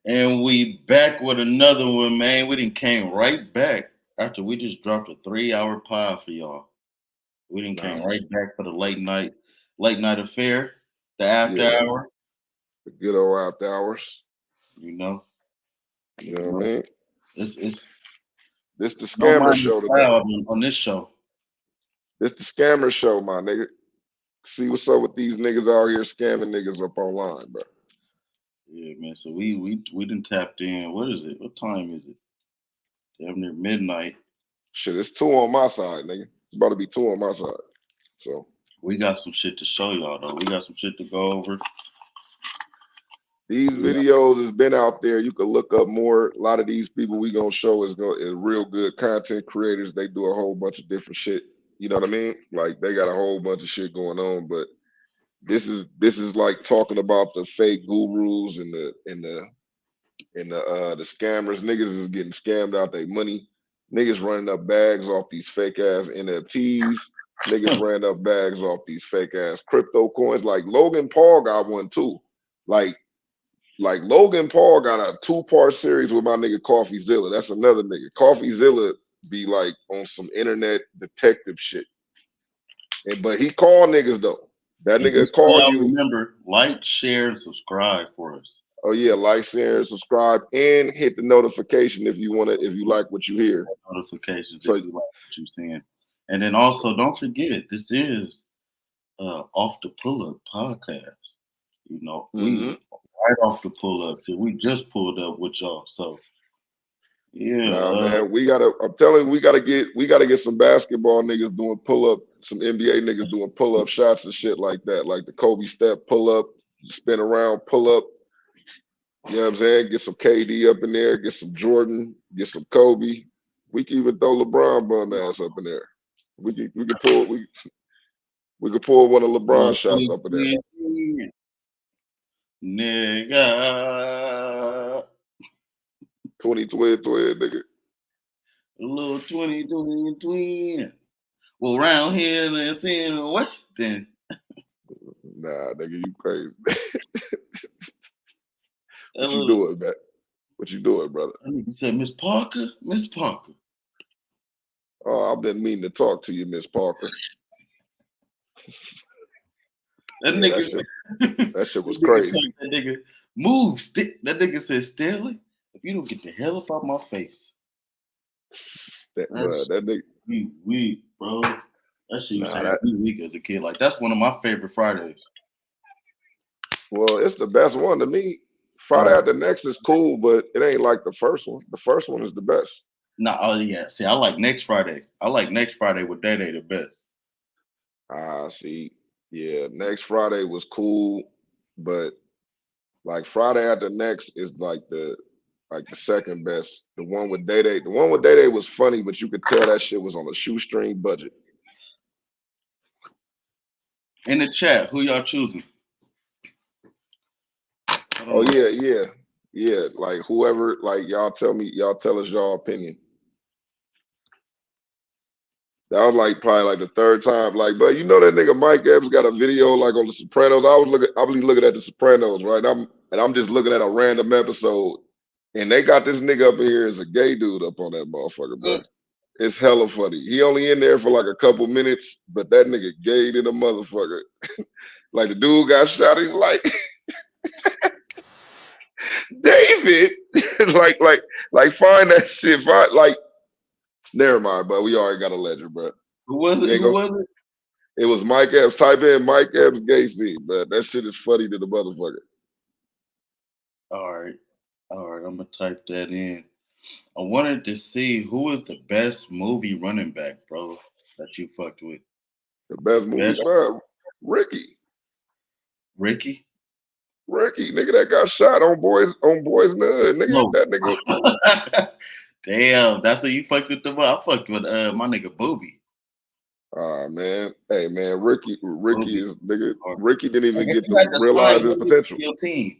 And we back with another one, man. We done came right back after we just dropped a 3 hour pod for y'all. We done Nah, came for right back for the late night affair, the after yeah, hour. the good old after hours. You know, You know you what I know, mean? it's This the no scammer mind the show today. cloud on this show. This the scammer show, my nigga. See what's up with these niggas out here scamming niggas up online, bro. Yeah, man. So we done tapped in. What is it? What time is it? Damn near midnight. Shit, it's two on my side, nigga. It's about to be two on my side. So We got some shit to show y'all though. We got some shit to go over. these We got videos has been out there. You can look up more. A lot of these people we gonna show is real good content creators. They do a whole bunch of different shit. You know what I mean? Like they got a whole bunch of shit going on, but this is like talking about the fake gurus and the scammers. Niggas is getting scammed out their money. Niggas running up bags off these fake ass NFTs. Niggas ran up bags off these fake ass crypto coins. Like Logan Paul got one too. Like like Logan Paul got a two-part series with my nigga CoffeeZilla. That's another nigga. CoffeeZilla be like on some internet detective shit. And but he call niggas though. That and nigga just so call y'all you. remember, like, share, and subscribe for us. Oh yeah, like, share, subscribe, and hit the notification if you wanna if you like what you hear. Notifications if So you like what you're seeing. And then also don't forget, this is off the pull up podcast. You know, we mhm. right off the pull up. See, we just pulled up with y'all. So yeah, Nah, man, we gotta. I'm telling you, we gotta get some basketball niggas doing pull up, some NBA niggas doing pull up shots and shit like that, like the Kobe step pull up, spin around pull up. You know what I'm saying? Get some KD up in there, get some Jordan, get some Kobe. We can even throw LeBron bum ass up in there. We could pull one of LeBron little shots up in there. 20 nigga. 20 nigga. A little 20 Well, around here and seeing Weston. Nah, nigga, you crazy. That What you little doing, man? What you doing, brother? that nigga said, Miss Parker, Miss Parker. Oh, I've been meaning to talk to you, Miss Parker. That Yeah, nigga, that that shit was nigga crazy. told that nigga, move, stick. That nigga said, Stanley, if you don't get the hell up out my face, Bro, that's that nigga. weak, bro. That shit used to Nah, have that. me weak as a kid. Like that's one of my favorite Fridays. Well, it's the best one to me. Friday Oh After Next is cool, but it ain't like the first one. The first one is the best. no, oh yeah. See, I like next Friday. I like next Friday with Day Day the best. Ah, see, yeah, next Friday was cool, but like Friday After Next is like the second best. The one with Day Day was funny, but you could tell that shit was on a shoestring budget. In the chat, who y'all choosing? I Oh don't know. yeah, yeah, yeah. Like whoever, like y'all tell us y'all opinion. That was like probably like the third time. Like, but you know that nigga Mike Epps got a video like on the Sopranos. I was looking at the Sopranos, right? I'm just looking at a random episode, and they got this nigga up in here as a gay dude up on that motherfucker, bro. Mm. It's hella funny. He only in there for like a couple minutes, but that nigga gay than a motherfucker. Like the dude got shot. He's like, David, like find that shit. Find like, never mind, but we already got a legend, bro. Who was We it? ain't Who gonna. was it? It was Mike Epps. Type in Mike Epps gay scene, man. That shit is funny to the motherfucker. All right, all right. I'm gonna type that in. I wanted to see who is the best movie running back, bro, that you fucked with. The best movie, Best man. Ricky. Ricky? Ricky, nigga that got shot on Boys in the Hood. Nigga, No. that nigga. Damn, that's what you fucked with the. I fucked with my nigga Booby. Ah man. Hey man, Ricky Booby. is nigga. Or, Ricky didn't like, even if get you to had to realize sign his one nigga potential. to your team,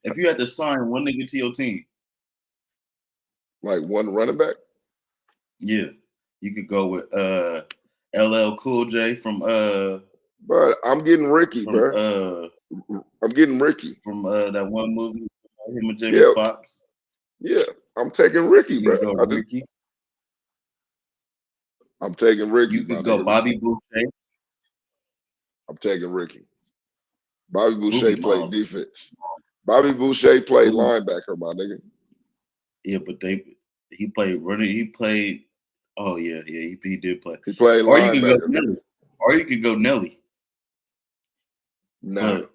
if you had to sign one nigga to your team, Like one running back. yeah, you could go with LL Cool J But I'm getting Ricky, from bro. I'm getting Ricky. that one movie. Him and Jamie Yeah, Foxx. yeah. I'm taking Ricky, You bro. could go Ricky. I'm taking Ricky, You my could go nigga. Bobby Boucher. I'm taking Ricky. Bobby Booby Boucher played Miles. defense. Bobby Boucher played Booby. linebacker, my nigga. Yeah, but he played running. He played. Oh yeah, he did play. He played Or you could go linebacker, Nelly. nigga. Or you could go Nelly. Nah. But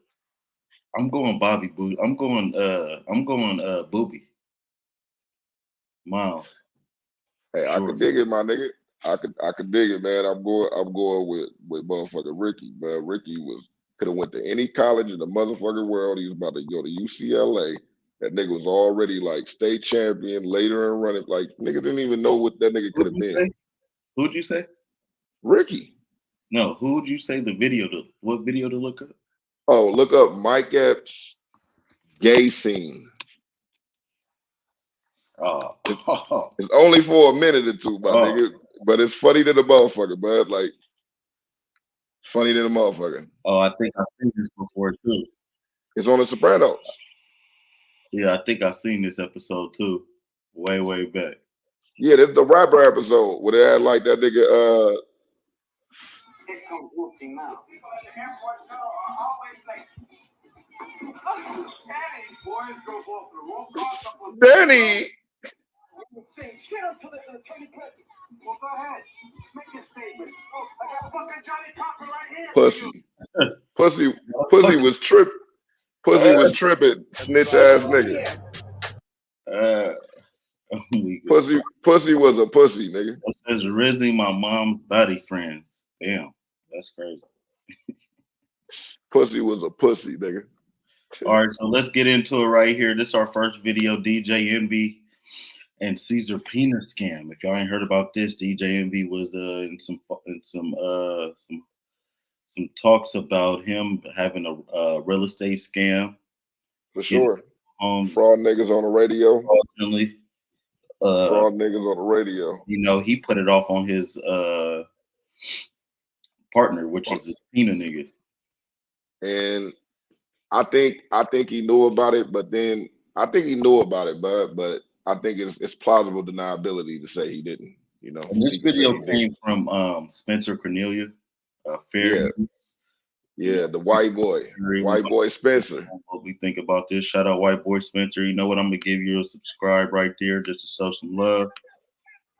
I'm going Bobby Boo. I'm going Booby Miles. Hey, I Sure. could dig it, my nigga. I could dig it, man. I'm going with motherfucking Ricky, man. Ricky could have went to any college in the motherfucking world. He was about to go to UCLA. That nigga was already like state champion later in running. Like nigga didn't even know what that nigga could Who'd have you been. say? Who'd you say? Ricky. No, who'd you say the video to? What video to look up? Oh, look up Mike Epps gay scene. Oh, It's only for a minute or two, my oh, nigga. But it's funny to the motherfucker, bud. Like funny to the motherfucker. oh! I think I've seen this before too. It's on the Sopranos. Yeah, I think I've seen this episode too. Way back. Yeah, this is the rapper episode where they had like that nigga Here comes Whoopsie now. Danny. Say shit until they're gonna turn you crazy. Well, go ahead. Make your statement. Oh, I got fucking Johnny Cochran right here. Pussy. Fuck. Was tripping. Pussy was tripping. Snitch ass nigga. Uh, oh Pussy was a pussy, nigga. It says Rizzy, my mom's body friends. Damn, that's crazy. Pussy was a pussy, nigga. All right, so let's get into it right here. This is our first video, DJ Envy and Caesar penis scam. If y'all ain't heard about this, DJ Envy was in some talks about him having a real estate scam. For sure. Homes, fraud niggas on the radio. Fraudulently. Fraud niggas on the radio. You know, he put it off on his partner, which is this Pina nigga. And I think he knew about it, but then I think he knew about it, but I think it's plausible deniability to say he didn't. You know, and this video came from Spencer Cornelia, Fair News. Yeah, the white boy Spencer. What we think about this? Shout out white boy Spencer. You know what? I'm gonna give you a subscribe right there just to show some love.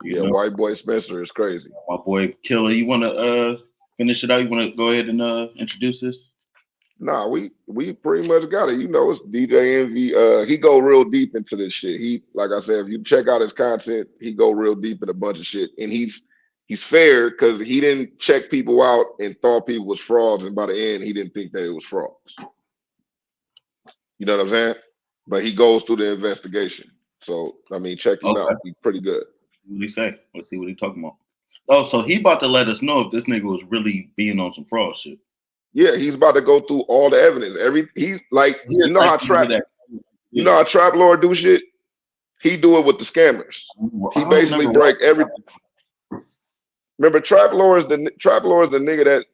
You know? White boy Spencer is crazy. My boy Killa, you wanna finish it out? You wanna go ahead and introduce this? Nah, we pretty much got it. You know, it's DJ Envy. He go real deep into this shit. He, like I said, if you check out his content, he go real deep in a bunch of shit. And he's fair because he didn't check people out and thought people was frauds, and by the end, he didn't think that it was frauds. You know what I'm saying? But he goes through the investigation. So I mean, check him out. He's pretty good. What did he say? Let's see what he's talking about. Oh, so he about to let us know if this nigga was really being on some fraud shit. Yeah, he's about to go through all the evidence. He's like, you know how Trap Lord do shit? He do it with the scammers. He basically break every. Remember, Trap Lord is the nigga.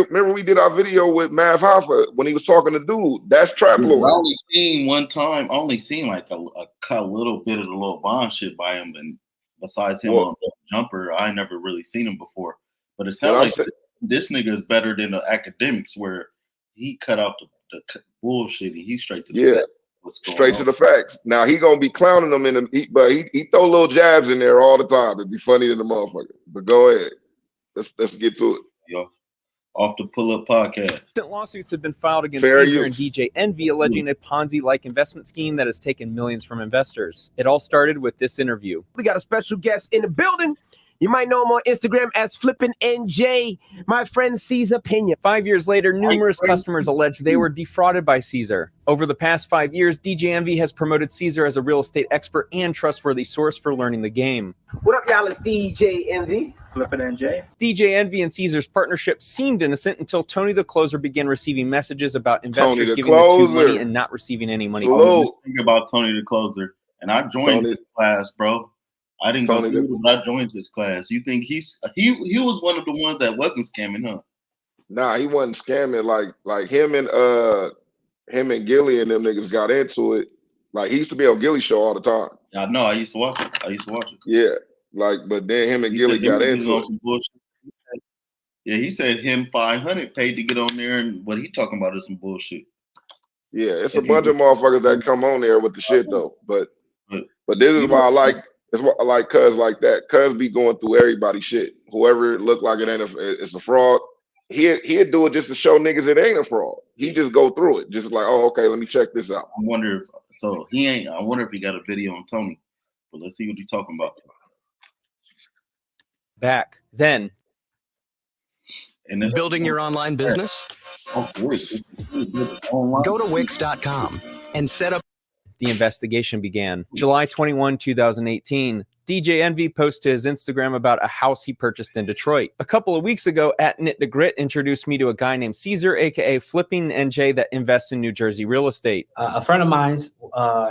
Remember we did our video with Mav Hoffa when he was talking to dude. That's Trap Lord. I only seen one time. I only seen like a little bit of the little Bond shit by him, and besides him on the Jumper, I never really seen him before. But it sounds like this nigga is better than the academics, where he cut out the bullshit and he's straight to the facts. Straight to the facts. Now he gonna be clowning them but he throw little jabs in there all the time. It'd be funny to the motherfucker. But go ahead. Let's get to it. Yo, off the Pull Up Podcast. Lawsuits have been filed against Caesar and DJ Envy, alleging a Ponzi-like investment scheme that has taken millions from investors. It all started with this interview. We got a special guest in the building. You might know him on Instagram as Flippin' NJ, my friend Caesar Pena. 5 years later, numerous customers alleged they were defrauded by Caesar. Over the past 5 years, DJ Envy has promoted Caesar as a real estate expert and trustworthy source for learning the game. What up, y'all? It's DJ Envy. Flippin' NJ. DJ Envy and Caesar's partnership seemed innocent until Tony the Closer began receiving messages about investors giving the two money and not receiving any money. Think about Tony the Closer, and I joined his class, bro. I didn't go through it, but I joined his class. You think he was one of the ones that wasn't scamming, huh? Nah, he wasn't scamming like him him and Gilly and them niggas got into it. Like he used to be on Gilly's show all the time. I know. I used to watch it. Yeah, like, but then him and He Gilly said them got niggas into on it. some bullshit. He said him 500 paid to get on there, and what he talking about is some bullshit. Yeah, it's a If he bunch of motherfuckers that come on there with the shit though. But this is why I like. It's what I like Cuz like that. Cuz be going through everybody's shit. Whoever it look like it ain't it's a fraud. He'd do it just to show niggas it ain't a fraud. He just go through it, just like, oh, okay, let me check this out. I wonder if so he ain't. I wonder if he got a video on Tony. But let's see what he's talking about. Back then. And Building your online business? Go to Wix.com and set up. The investigation began. July 21, 2018. DJ Envy posted to his Instagram about a house he purchased in Detroit. A couple of weeks ago, @NitTheGrit introduced me to a guy named Caesar, aka Flipping NJ, that invests in New Jersey real estate. A friend of mine's,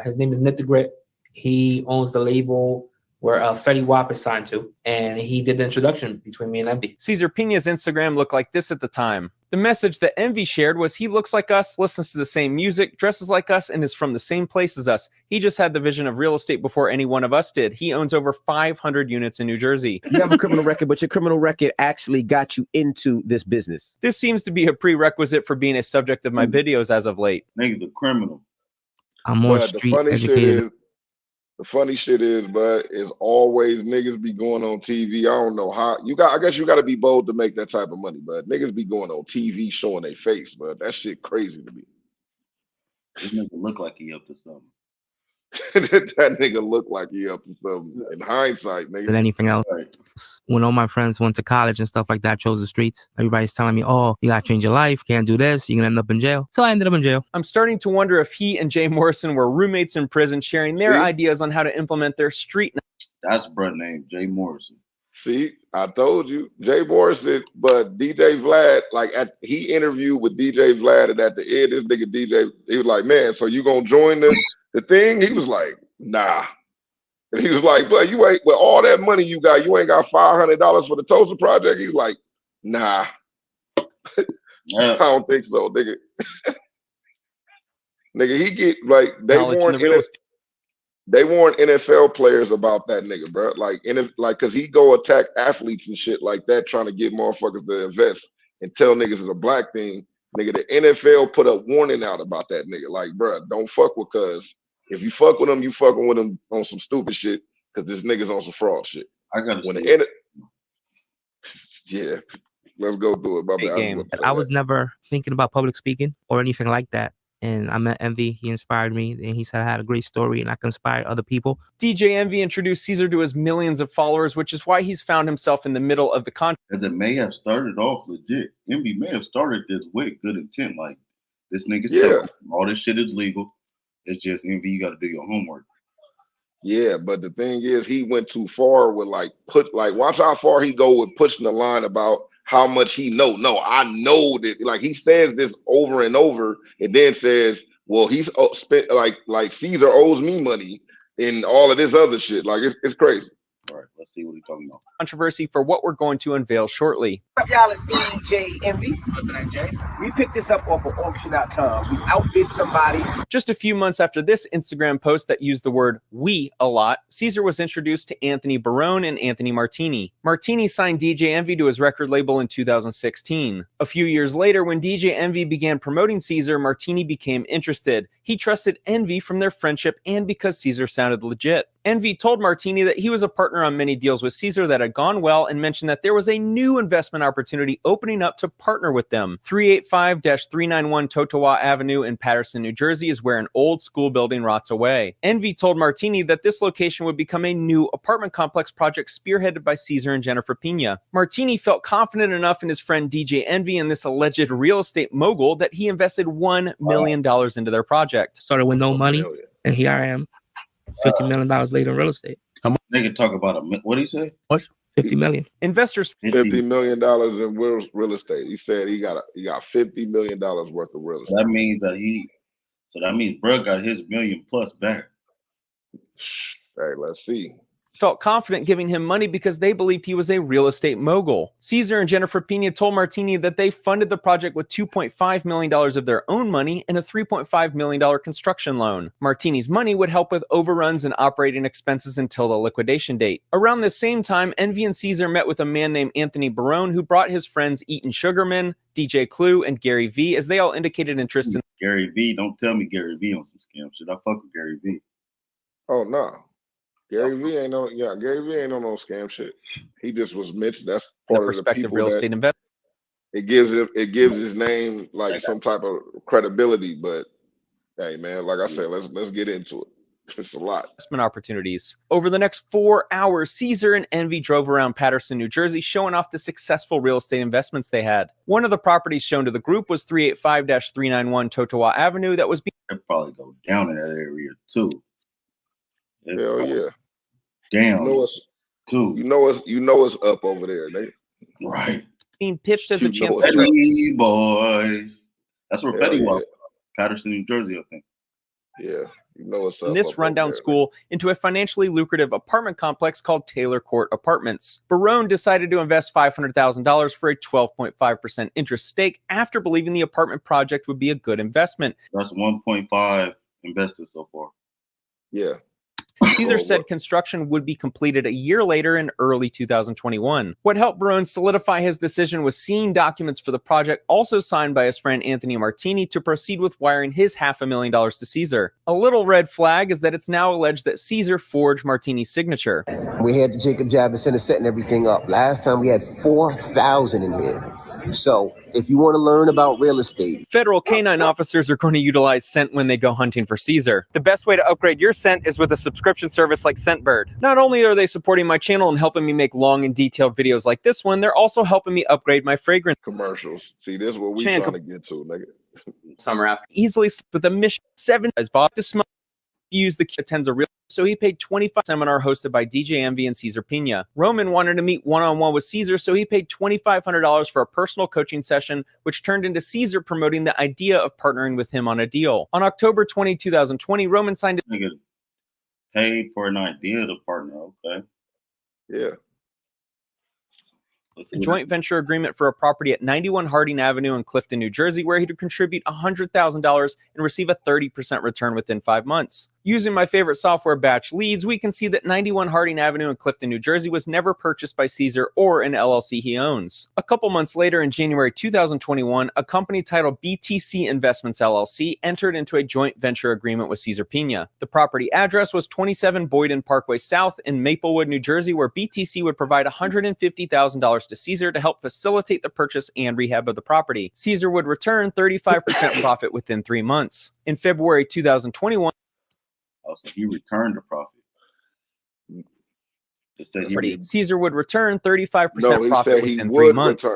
his name is NitTheGrit. He owns the label where Fetty Wap is signed to, and he did the introduction between me and Envy. Caesar Pina's Instagram looked like this at the time. The message that Envy shared was he looks like us, listens to the same music, dresses like us, and is from the same place as us. He just had the vision of real estate before any one of us did. He owns over 500 units in New Jersey. You have a criminal record, but your criminal record actually got you into this business. This seems to be a prerequisite for being a subject of my videos as of late. Niggas a criminal. I'm more street educated. The funny shit is, but it's always niggas be going on TV. I don't know how I guess you got to be bold to make that type of money, but niggas be going on TV showing their face, but that shit crazy to me. This nigga look like he up to something. That nigga look like he up to something. In hindsight, nigga. Than anything else. Right. When all my friends went to college and stuff like that, chose the streets. Everybody's telling me, oh, you gotta change your life, can't do this, you're gonna end up in jail. So I ended up in jail. I'm starting to wonder if he and Jay Morrison were roommates in prison, sharing their ideas on how to implement their street. That's bruh named Jay Morrison. See, I told you, Jay Morrison, but DJ Vlad, like he interviewed with DJ Vlad, and at the end, this nigga DJ, he was like, man, so you gonna join the thing? He was like, nah. And he was like, but you ain't, with all that money you got, you ain't got $500 for the Toaster Project? He was like, nah. I don't think so, nigga. Nigga, he get, like, they warn NFL players about that nigga, bro. Like, cause he go attack athletes and shit like that, trying to get motherfuckers to invest and tell niggas it's a black thing. Nigga, the NFL put a warning out about that nigga. Like, bro, don't fuck with Cuz. If you fuck with him, you fucking with him on some stupid shit, cause this nigga's on some fraud shit. I gotta yeah, let's go through it. I was never thinking about public speaking or anything like that. And I met Envy. He inspired me. And he said I had a great story and I can inspire other people. DJ Envy introduced Caesar to his millions of followers, which is why he's found himself in the middle of the controversy. It may have started off legit. Envy may have started this with good intent. Like, this nigga's telling all this shit is legal. It's just Envy, you got to do your homework. Yeah, but the thing is, he went too far with watch how far he go with pushing the line about how much he know. No, I know that. Like, he says this over and over, and then says, "Well, he's spent like Caesar owes me money and all of this other shit." Like, it's crazy. All right, let's see what he's talking about. Controversy for what we're going to unveil shortly. What's up, y'all? It's DJ Envy. We picked this up off of auction.com. We outbid somebody. Just a few months after this Instagram post that used the word "we" a lot, Caesar was introduced to Anthony Barone and Anthony Martini. Martini signed DJ Envy to his record label in 2016. A few years later, when DJ Envy began promoting Caesar, Martini became interested. He trusted Envy from their friendship and because Caesar sounded legit. Envy told Martini that he was a partner on many deals with Caesar that had gone well and mentioned that there was a new investment opportunity opening up to partner with them. 385-391 Totowa Avenue in Paterson, New Jersey is where an old school building rots away. Envy told Martini that this location would become a new apartment complex project spearheaded by Caesar and Jennifer Pina. Martini felt confident enough in his friend DJ Envy and this alleged real estate mogul that he invested $1 million into their project. Started with no money, and here I am. $50 million later in real estate. Nigga talk about what did he say? What? 50 million. Investors $50 million in real estate. He said he got $50 million worth of real estate. That means bro got his million plus back. Hey, let's see. felt confident giving him money because they believed he was a real estate mogul. Caesar and Jennifer Pena told Martini that they funded the project with $2.5 million of their own money and a $3.5 million construction loan. Martini's money would help with overruns and operating expenses until the liquidation date. Around the same time, Envy and Caesar met with a man named Anthony Barone who brought his friends Eaton Sugarman, DJ Clue, and Gary V as they all indicated interest in Gary V. Don't tell me Gary V on some scam shit. I fuck with Gary V. Oh no. Gary V ain't on no scam shit. He just was mentioned. That's part the of the prospective people real that estate investment. it gives his name like some type of credibility. But hey man, like I said, let's get into it. It's a lot. Investment opportunities. Over the next 4 hours, Caesar and Envy drove around Paterson, New Jersey, showing off the successful real estate investments they had. One of the properties shown to the group was 385-391 Totowa Avenue that was being... It'd probably go down in that area too. Hell yeah. Damn. You know it's up over there, nigga. Right. being pitched as a chance to to boys. That's where Petty was. Yeah. Paterson, New Jersey, I think. Yeah. You know what's up. in this rundown school into a financially lucrative apartment complex called Taylor Court Apartments. Barone decided to invest $500,000 for a 12.5% interest stake after believing the apartment project would be a good investment. That's 1.5 invested so far. Yeah. Caesar said construction would be completed a year later in early 2021. What helped Barone solidify his decision was seeing documents for the project also signed by his friend Anthony Martini to proceed with wiring his $500,000 to Caesar. A little red flag is that it's now alleged that Caesar forged Martini's signature. We had the Jacob Javits Center setting everything up. Last time we had 4,000 in here. So if you want to learn about real estate, federal canine officers are going to utilize Scent when they go hunting for Caesar. The best way to upgrade your Scent is with a subscription service like ScentBird. Not only are they supporting my channel and helping me make long and detailed videos like this one, they're also helping me upgrade my fragrance commercials. See, this is what we trying to get to, nigga. Summer after easily with a mission 7 as bought to smell. Use the attends a real, so he paid $25 seminar hosted by DJ Envy and Caesar Pena. Roman wanted to meet one-on-one with Caesar, so he paid $2,500 for a personal coaching session, which turned into Caesar promoting the idea of partnering with him on a deal. On October 20, 2020, Roman signed a paid for an idea to partner. Okay. Yeah. A joint venture agreement for a property at 91 Harding Avenue in Clifton, New Jersey, where he'd contribute $100,000 and receive a 30% return within 5 months. Using my favorite software, Batch Leads, we can see that 91 Harding Avenue in Clifton, New Jersey was never purchased by Caesar or an LLC he owns. A couple months later, in January 2021, a company titled BTC Investments LLC entered into a joint venture agreement with Caesar Pena. The property address was 27 Boyden Parkway South in Maplewood, New Jersey, where BTC would provide $150,000 to Caesar to help facilitate the purchase and rehab of the property. Caesar would return 35% profit within 3 months. In February 2021, so he returned the profit. Caesar would return 35% profit within 3 months.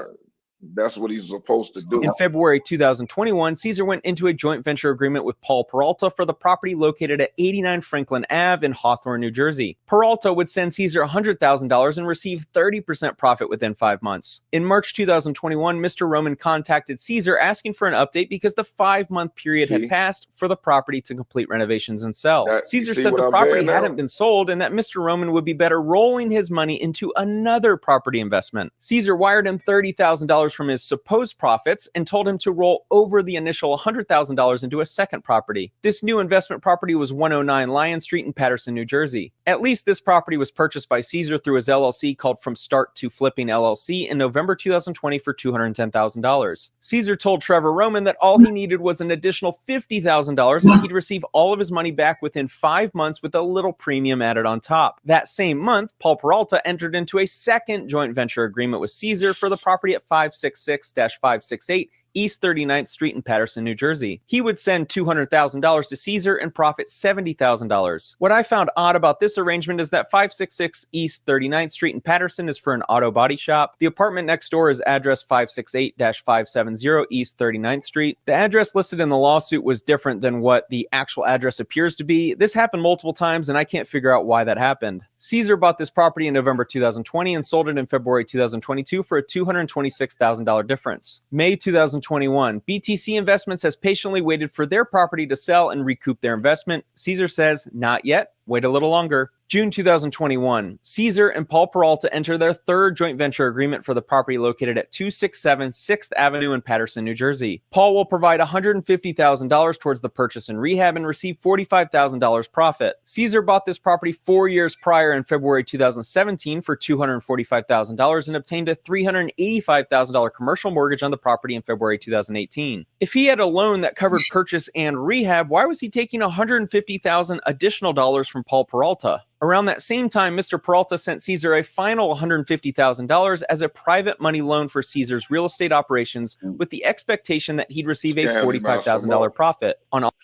That's what he's supposed to do. In February 2021, Caesar went into a joint venture agreement with Paul Peralta for the property located at 89 Franklin Ave in Hawthorne, New Jersey. Peralta would send Caesar $100,000 and receive 30% profit within 5 months. In March 2021, Mr. Roman contacted Caesar asking for an update because the 5-month period had passed for the property to complete renovations and sell. Caesar said the property hadn't been sold and that Mr. Roman would be better rolling his money into another property investment. Caesar wired him $30,000 from his supposed profits and told him to roll over the initial $100,000 into a second property. This new investment property was 109 Lion Street in Paterson, New Jersey. At least this property was purchased by Caesar through his LLC called From Start to Flipping LLC in November 2020 for $210,000. Caesar told Trevor Roman that all he needed was an additional $50,000 and he'd receive all of his money back within 5 months with a little premium added on top. That same month, Paul Peralta entered into a second joint venture agreement with Caesar for the property at 566-568 East 39th Street in Paterson, New Jersey. He would send $200,000 to Caesar and profit $70,000. What I found odd about this arrangement is that 566 East 39th Street in Paterson is for an auto body shop. The apartment next door is address 568-570 East 39th Street. The address listed in the lawsuit was different than what the actual address appears to be. This happened multiple times and I can't figure out why that happened. Caesar bought this property in November 2020 and sold it in February 2022 for a $226,000 difference. May 2021, BTC Investments has patiently waited for their property to sell and recoup their investment. Caesar says, not yet. Wait a little longer. June 2021, Caesar and Paul Peralta enter their third joint venture agreement for the property located at 267 6th Avenue in Paterson, New Jersey. Paul will provide $150,000 towards the purchase and rehab and receive $45,000 profit. Caesar bought this property 4 years prior in February 2017 for $245,000 and obtained a $385,000 commercial mortgage on the property in February 2018. If he had a loan that covered purchase and rehab, why was he taking $150,000 additional dollars from Paul Peralta? Around that same time, Mr. Peralta sent Caesar a final $150,000 as a private money loan for Caesar's real estate operations with the expectation that he'd receive a $45,000 profit on all.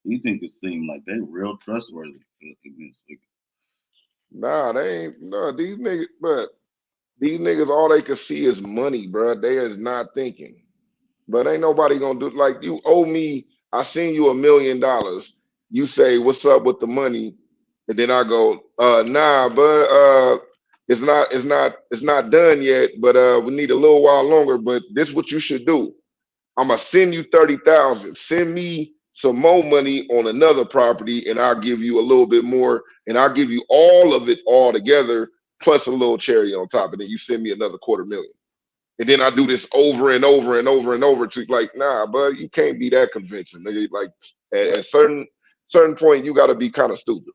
You think it seemed like they real trustworthy? Nah, they ain't. No, these niggas, but these niggas, all they can see is money, bro. They is not thinking. But ain't nobody gonna do like you owe me. I seen you $1 million. You say, what's up with the money? And then I go, nah, but it's not done yet, but we need a little while longer. But this is what you should do. I'm gonna send you 30,000. Send me some more money on another property, and I'll give you a little bit more, and I'll give you all of it all together, plus a little cherry on top. And then you send me another $250,000. And then I do this over and over and over and over to like, nah, bud, you can't be that convincing. Nigga. Like at certain point, you gotta be kind of stupid.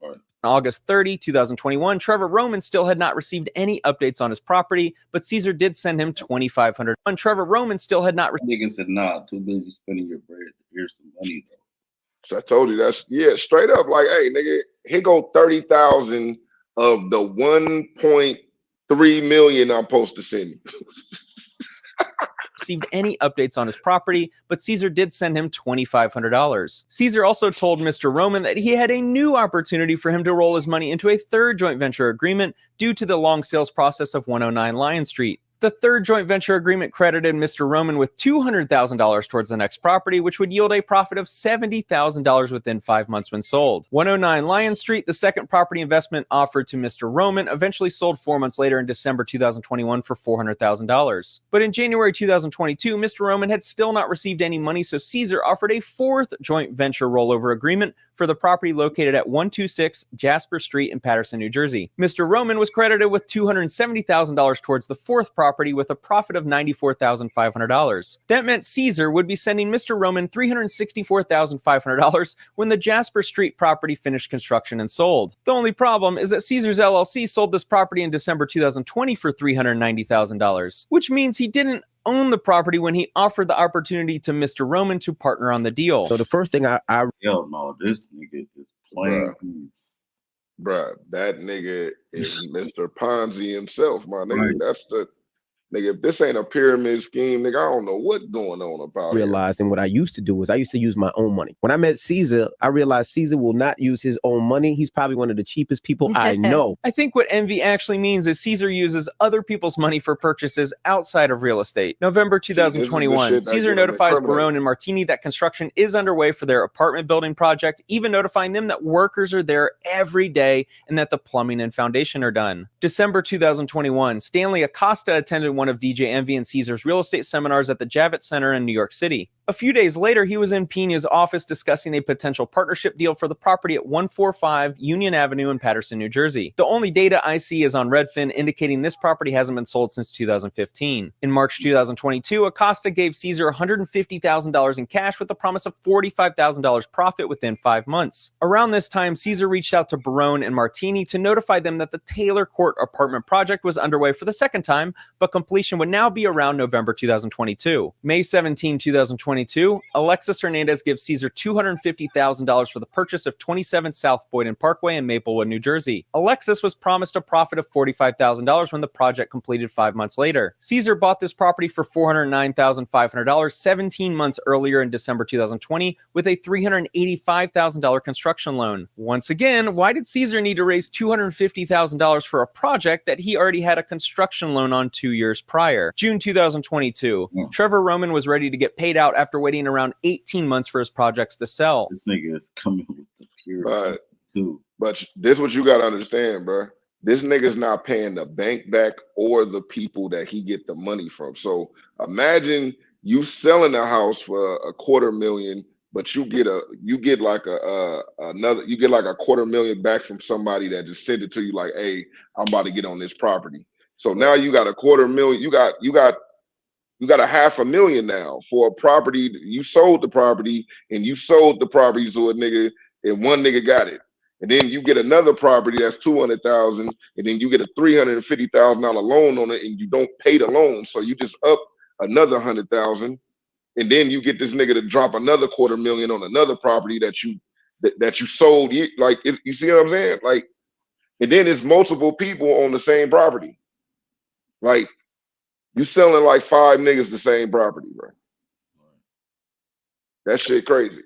On August 30, 2021, Trevor Roman still had not received any updates on his property, but Caesar did send him $2,500. Trevor Roman still had not received. Nigga said, nah, too busy spending your bread. Here's some money, though. So I told you that's, yeah, straight up, like, hey, nigga, here go 30,000 of the 1.3 million I'm supposed to send you. Received any updates on his property, but Caesar did send him $2,500. Caesar also told Mr. Roman that he had a new opportunity for him to roll his money into a third joint venture agreement due to the long sales process of 109 Lion Street. The third joint venture agreement credited Mr. Roman with $200,000 towards the next property, which would yield a profit of $70,000 within 5 months when sold. 109 Lion Street, the second property investment offered to Mr. Roman, eventually sold 4 months later in December 2021 for $400,000. But in January 2022, Mr. Roman had still not received any money, so Caesar offered a fourth joint venture rollover agreement for the property located at 126 Jasper Street in Paterson, New Jersey. Mr. Roman was credited with $270,000 towards the fourth property with a profit of $94,500. That meant Caesar would be sending Mr. Roman $364,500 when the Jasper Street property finished construction and sold. The only problem is that Caesar's LLC sold this property in December 2020 for $390,000, which means he didn't own the property when he offered the opportunity to Mr. Roman to partner on the deal. So the first thing I yo, no, this nigga is playing. Bruh, that nigga is Mr. Ponzi himself, my nigga. Right. That's the nigga. If this ain't a pyramid scheme, nigga, I don't know what's going on about it. Realized, and what I used to do was I used to use my own money. When I met Caesar, I realized Caesar will not use his own money. He's probably one of the cheapest people I know. I think what envy actually means is Caesar uses other people's money for purchases outside of real estate. November 2021, Caesar notifies Barone and Martini that construction is underway for their apartment building project, even notifying them that workers are there every day and that the plumbing and foundation are done. December 2021, Stanley Acosta attended one of DJ Envy and Caesar's real estate seminars at the Javits Center in New York City. A few days later, he was in Pina's office discussing a potential partnership deal for the property at 145 Union Avenue in Paterson, New Jersey. The only data I see is on Redfin indicating this property hasn't been sold since 2015. In March 2022, Acosta gave Caesar $150,000 in cash with a promise of $45,000 profit within 5 months. Around this time, Caesar reached out to Barone and Martini to notify them that the Taylor Court apartment project was underway for the second time, but completion would now be around November 2022. May 17, 2022, Alexis Hernandez gives Caesar $250,000 for the purchase of 27 South Boyden Parkway in Maplewood, New Jersey. Alexis was promised a profit of $45,000 when the project completed 5 months later. Caesar bought this property for $409,500 17 months earlier in December 2020 with a $385,000 construction loan. Once again, why did Caesar need to raise $250,000 for a project that he already had a construction loan on 2 years prior? June 2022, Trevor Roman was ready to get paid out after waiting around 18 months for his projects to sell. This nigga is coming with the pure too. But this what you gotta understand, bro. This nigga's not paying the bank back or the people that he get the money from. So imagine you selling a house for $250,000, but you get like a $250,000 back from somebody that just sent it to you like, hey, I'm about to get on this property. So now you got $250,000. You got $500,000 now for a property. You sold the property and you sold the property to a nigga, and one nigga got it. And then you get another property that's $200,000, and then you get a $350,000 loan on it, and you don't pay the loan, so you just up another $100,000, and then you get this nigga to drop another $250,000 on another property that you sold. Like, you see what I'm saying? Like, and then it's multiple people on the same property. Like, you selling like 5 niggas the same property, bro. That shit crazy.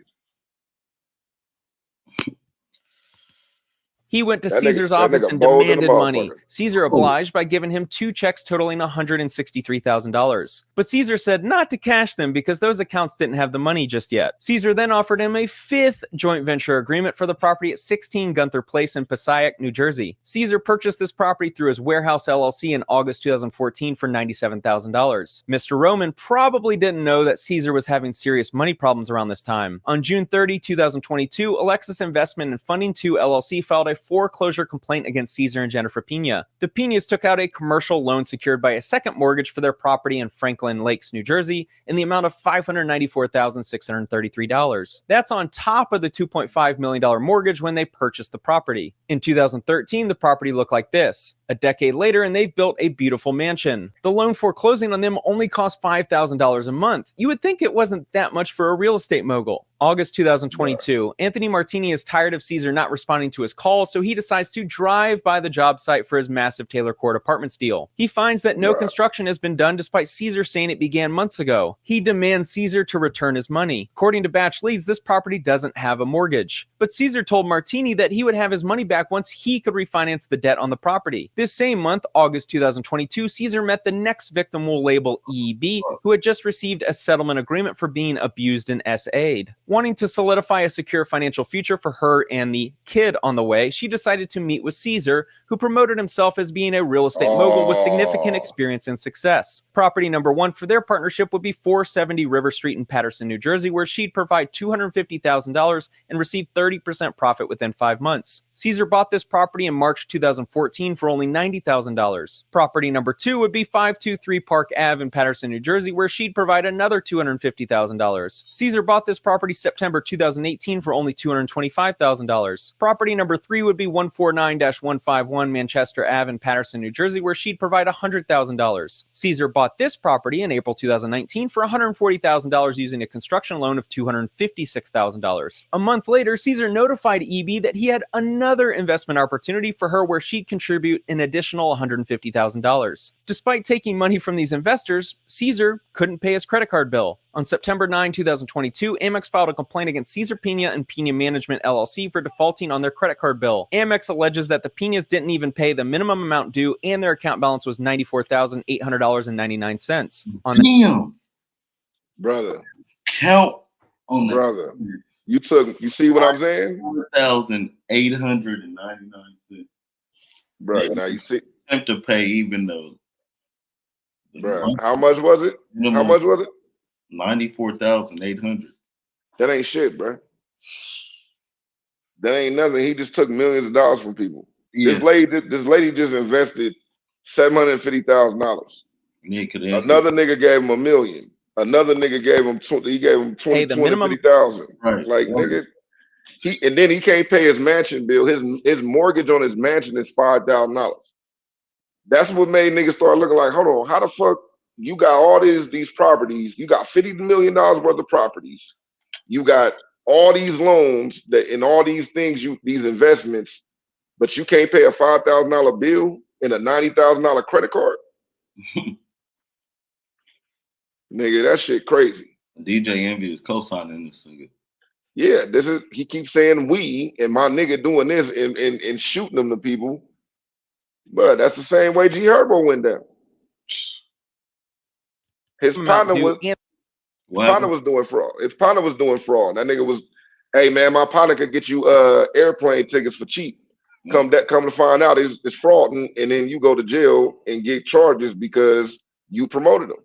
He went to That Caesar's nigga office and bold than a demanded money. motherfucker. Caesar obliged by giving him 2 checks totaling $163,000. But Caesar said not to cash them because those accounts didn't have the money just yet. Caesar then offered him a 5th joint venture agreement for the property at 16 Gunther Place in Passaic, New Jersey. Caesar purchased this property through his warehouse LLC in August 2014 for $97,000. Mr. Roman probably didn't know that Caesar was having serious money problems around this time. On June 30, 2022, Alexis Investment and Funding 2 LLC filed a foreclosure complaint against Caesar and Jennifer Pena. The Penas took out a commercial loan secured by a second mortgage for their property in Franklin Lakes, New Jersey, in the amount of $594,633. That's on top of the $2.5 million mortgage when they purchased the property. In 2013, the property looked like this. A decade later, and they've built a beautiful mansion. The loan foreclosing on them only cost $5,000 a month. You would think it wasn't that much for a real estate mogul. August 2022, Anthony Martini is tired of Caesar not responding to his calls, so he decides to drive by the job site for his massive Taylor Court apartments deal. He finds that no construction has been done despite Caesar saying it began months ago. He demands Caesar to return his money. According to Batch Leads, this property doesn't have a mortgage. But Caesar told Martini that he would have his money back once he could refinance the debt on the property. This same month, August 2022, Caesar met the next victim we'll label EB, who had just received a settlement agreement for being abused and SA'd. Wanting to solidify a secure financial future for her and the kid on the way, she decided to meet with Caesar, who promoted himself as being a real estate mogul with significant experience and success. Property number 1 for their partnership would be 470 River Street in Paterson, New Jersey, where she'd provide $250,000 and receive 30% profit within 5 months. Caesar bought this property in March 2014 for only $90,000. Property number 2 would be 523 Park Ave in Paterson, New Jersey, where she'd provide another $250,000. Caesar bought this property September 2018 for only $225,000. Property number 3 would be 149-151 Manchester Ave in Paterson, New Jersey, where she'd provide $100,000. Caesar bought this property in April 2019 for $140,000 using a construction loan of $256,000. A month later, Caesar notified EB that he had another investment opportunity for her where she'd contribute an additional $150,000. Despite taking money from these investors, Caesar couldn't pay his credit card bill. On September 9, 2022, Amex filed a complaint against Caesar Pena and Pena Management LLC for defaulting on their credit card bill. Amex alleges that the Penas didn't even pay the minimum amount due and their account balance was $94,800.99. Damn. Brother. Count on brother. You see what I'm saying? $1,899. Bro, now you see. Have to pay even though. Bro, how much was it? How much was it? 94,800. That ain't shit, bro. That ain't nothing. He just took millions of dollars from people. Yeah. This lady just invested $750,000. Yeah, another nigga gave him $1 million. Another nigga gave him $20,000. Right. Like nigga, and then he can't pay his mansion bill. His mortgage on his mansion is $5,000. That's what made niggas start looking like, hold on, how the fuck you got all these properties? You got $50 million worth of properties. You got all these loans that and all these things, these investments, but you can't pay a $5,000 bill and a $90,000 credit card. Nigga, that shit crazy. DJ Envy is co-signing this nigga. Yeah, he keeps saying we and my nigga doing this and shooting them to people. But that's the same way G Herbo went down. His partner was doing fraud. His partner was doing fraud. That nigga was, hey man, my partner could get you airplane tickets for cheap. Come to find out it's fraud, and then you go to jail and get charges because you promoted them.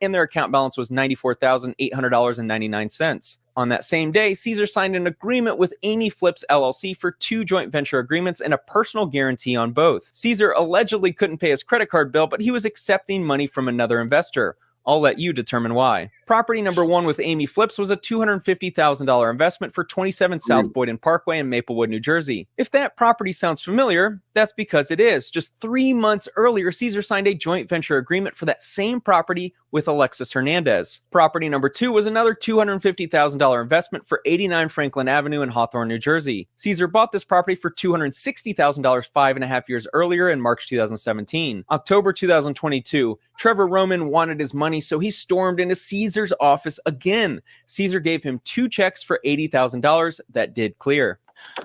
and their account balance was $94,800.99. On that same day, Caesar signed an agreement with Amy Flips LLC for 2 joint venture agreements and a personal guarantee on both. Caesar allegedly couldn't pay his credit card bill, but he was accepting money from another investor. I'll let you determine why. Property number 1 with Amy Flips was a $250,000 investment for 27 South Boyden Parkway in Maplewood, New Jersey. If that property sounds familiar, that's because it is. Just 3 months earlier, Caesar signed a joint venture agreement for that same property with Alexis Hernandez. Property number 2 was another $250,000 investment for 89 Franklin Avenue in Hawthorne, New Jersey. Caesar bought this property for $260,000 5.5 years earlier in March 2017. October 2022, Trevor Roman wanted his money, so he stormed into Caesar's office again. Caesar gave him 2 checks for $80,000 that did clear.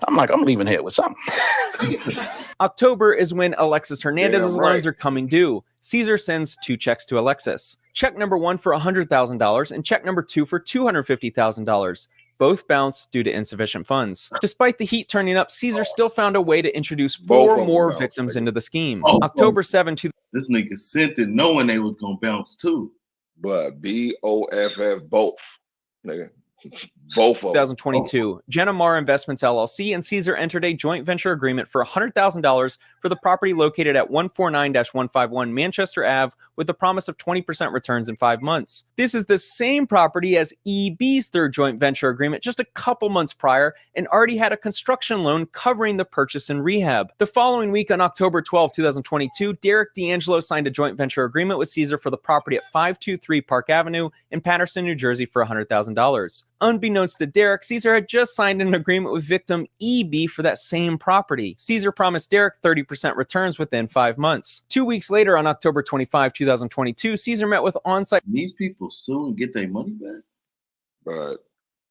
I'm leaving here with something. October is when Alexis Hernandez's loans are coming due. Caesar sends 2 checks to Alexis. Check number 1 for $100,000 and check number 2 for $250,000. Both bounced due to insufficient funds. Despite the heat turning up, Caesar still found a way to introduce 4 more victims into the scheme. October 7, this nigga sent it knowing they was gonna bounce too. But BOFF both, nigga. Both of 2022, Jenna Marr Investments LLC and Caesar entered a joint venture agreement for $100,000 for the property located at 149-151 Manchester Ave with the promise of 20% returns in 5 months. This is the same property as EB's third joint venture agreement just a couple months prior and already had a construction loan covering the purchase and rehab. The following week on October 12, 2022, Derek D'Angelo signed a joint venture agreement with Caesar for the property at 523 Park Avenue in Paterson, New Jersey for $100,000. Unbeknownst to Derek, Caesar had just signed an agreement with victim EB for that same property. Caesar promised Derek 30% returns within 5 months. 2 weeks later, on October 25, 2022, Caesar met with on-site. These people sue and get their money back? But,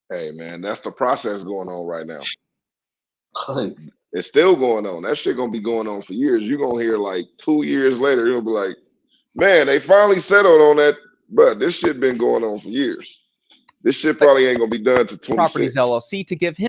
hey, man, that's the process going on right now. It's still going on. That shit gonna be going on for years. You're gonna hear like 2 years later, you'll be like, man, they finally settled on that. But this shit been going on for years. This shit probably ain't gonna be done to 26. Properties LLC to give him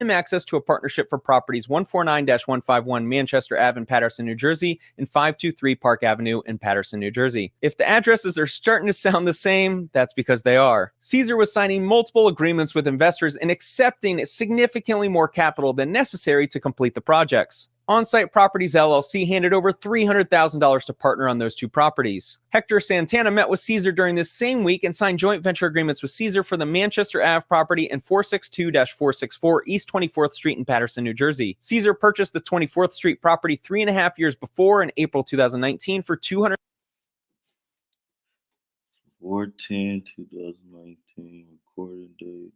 access to a partnership for properties 149-151 Manchester Ave in Paterson, New Jersey, and 523 Park Avenue in Paterson, New Jersey. If the addresses are starting to sound the same, that's because they are. Caesar was signing multiple agreements with investors and accepting significantly more capital than necessary to complete the projects. On-Site Properties LLC handed over $300,000 to partner on those 2 properties. Hector Santana met with Caesar during this same week and signed joint venture agreements with Caesar for the Manchester Ave property and 462-464 East 24th Street in Paterson, New Jersey. Caesar purchased the 24th Street property 3.5 years before in April 2019 for $200,000. 4/10/2019 recording date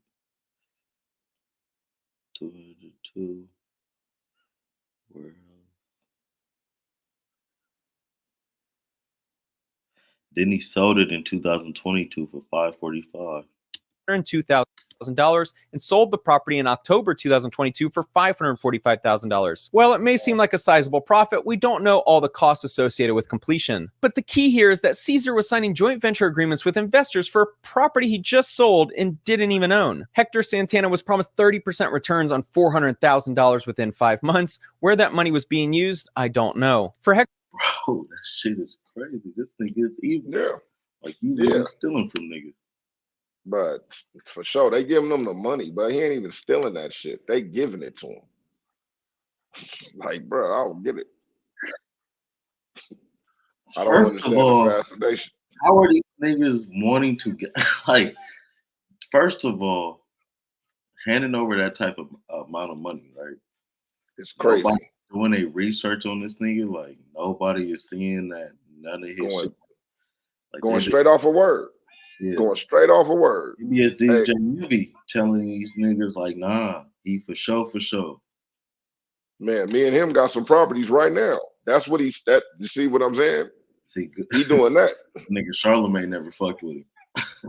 202. Then he sold it in 2022 for $545. $2,000 and sold the property in October 2022 for $545,000. While it may seem like a sizable profit, we don't know all the costs associated with completion. But the key here is that Caesar was signing joint venture agreements with investors for a property he just sold and didn't even own. Hector Santana was promised 30% returns on $400,000 within 5 months. Where that money was being used, I don't know. For Hector, bro, that shit is crazy. This nigga is evil. Yeah. Like, you really stealing from niggas. But for sure, they giving them the money, but he ain't even stealing that shit. They giving it to him. Like, bro, I don't get it. I don't understand the fascination. How are these niggas wanting to get, like, first of all, handing over that type of amount of money, right? It's crazy. Nobody doing a research on this nigga, like, nobody is seeing that none of his shit. Like, going straight off a word. Yeah. Going straight off a word. You be a DJ, you be telling these niggas like, nah, he for sure. Man, me and him got some properties right now. That's what you see what I'm saying? See, he doing that. Nigga, Charlamagne never fucked with him.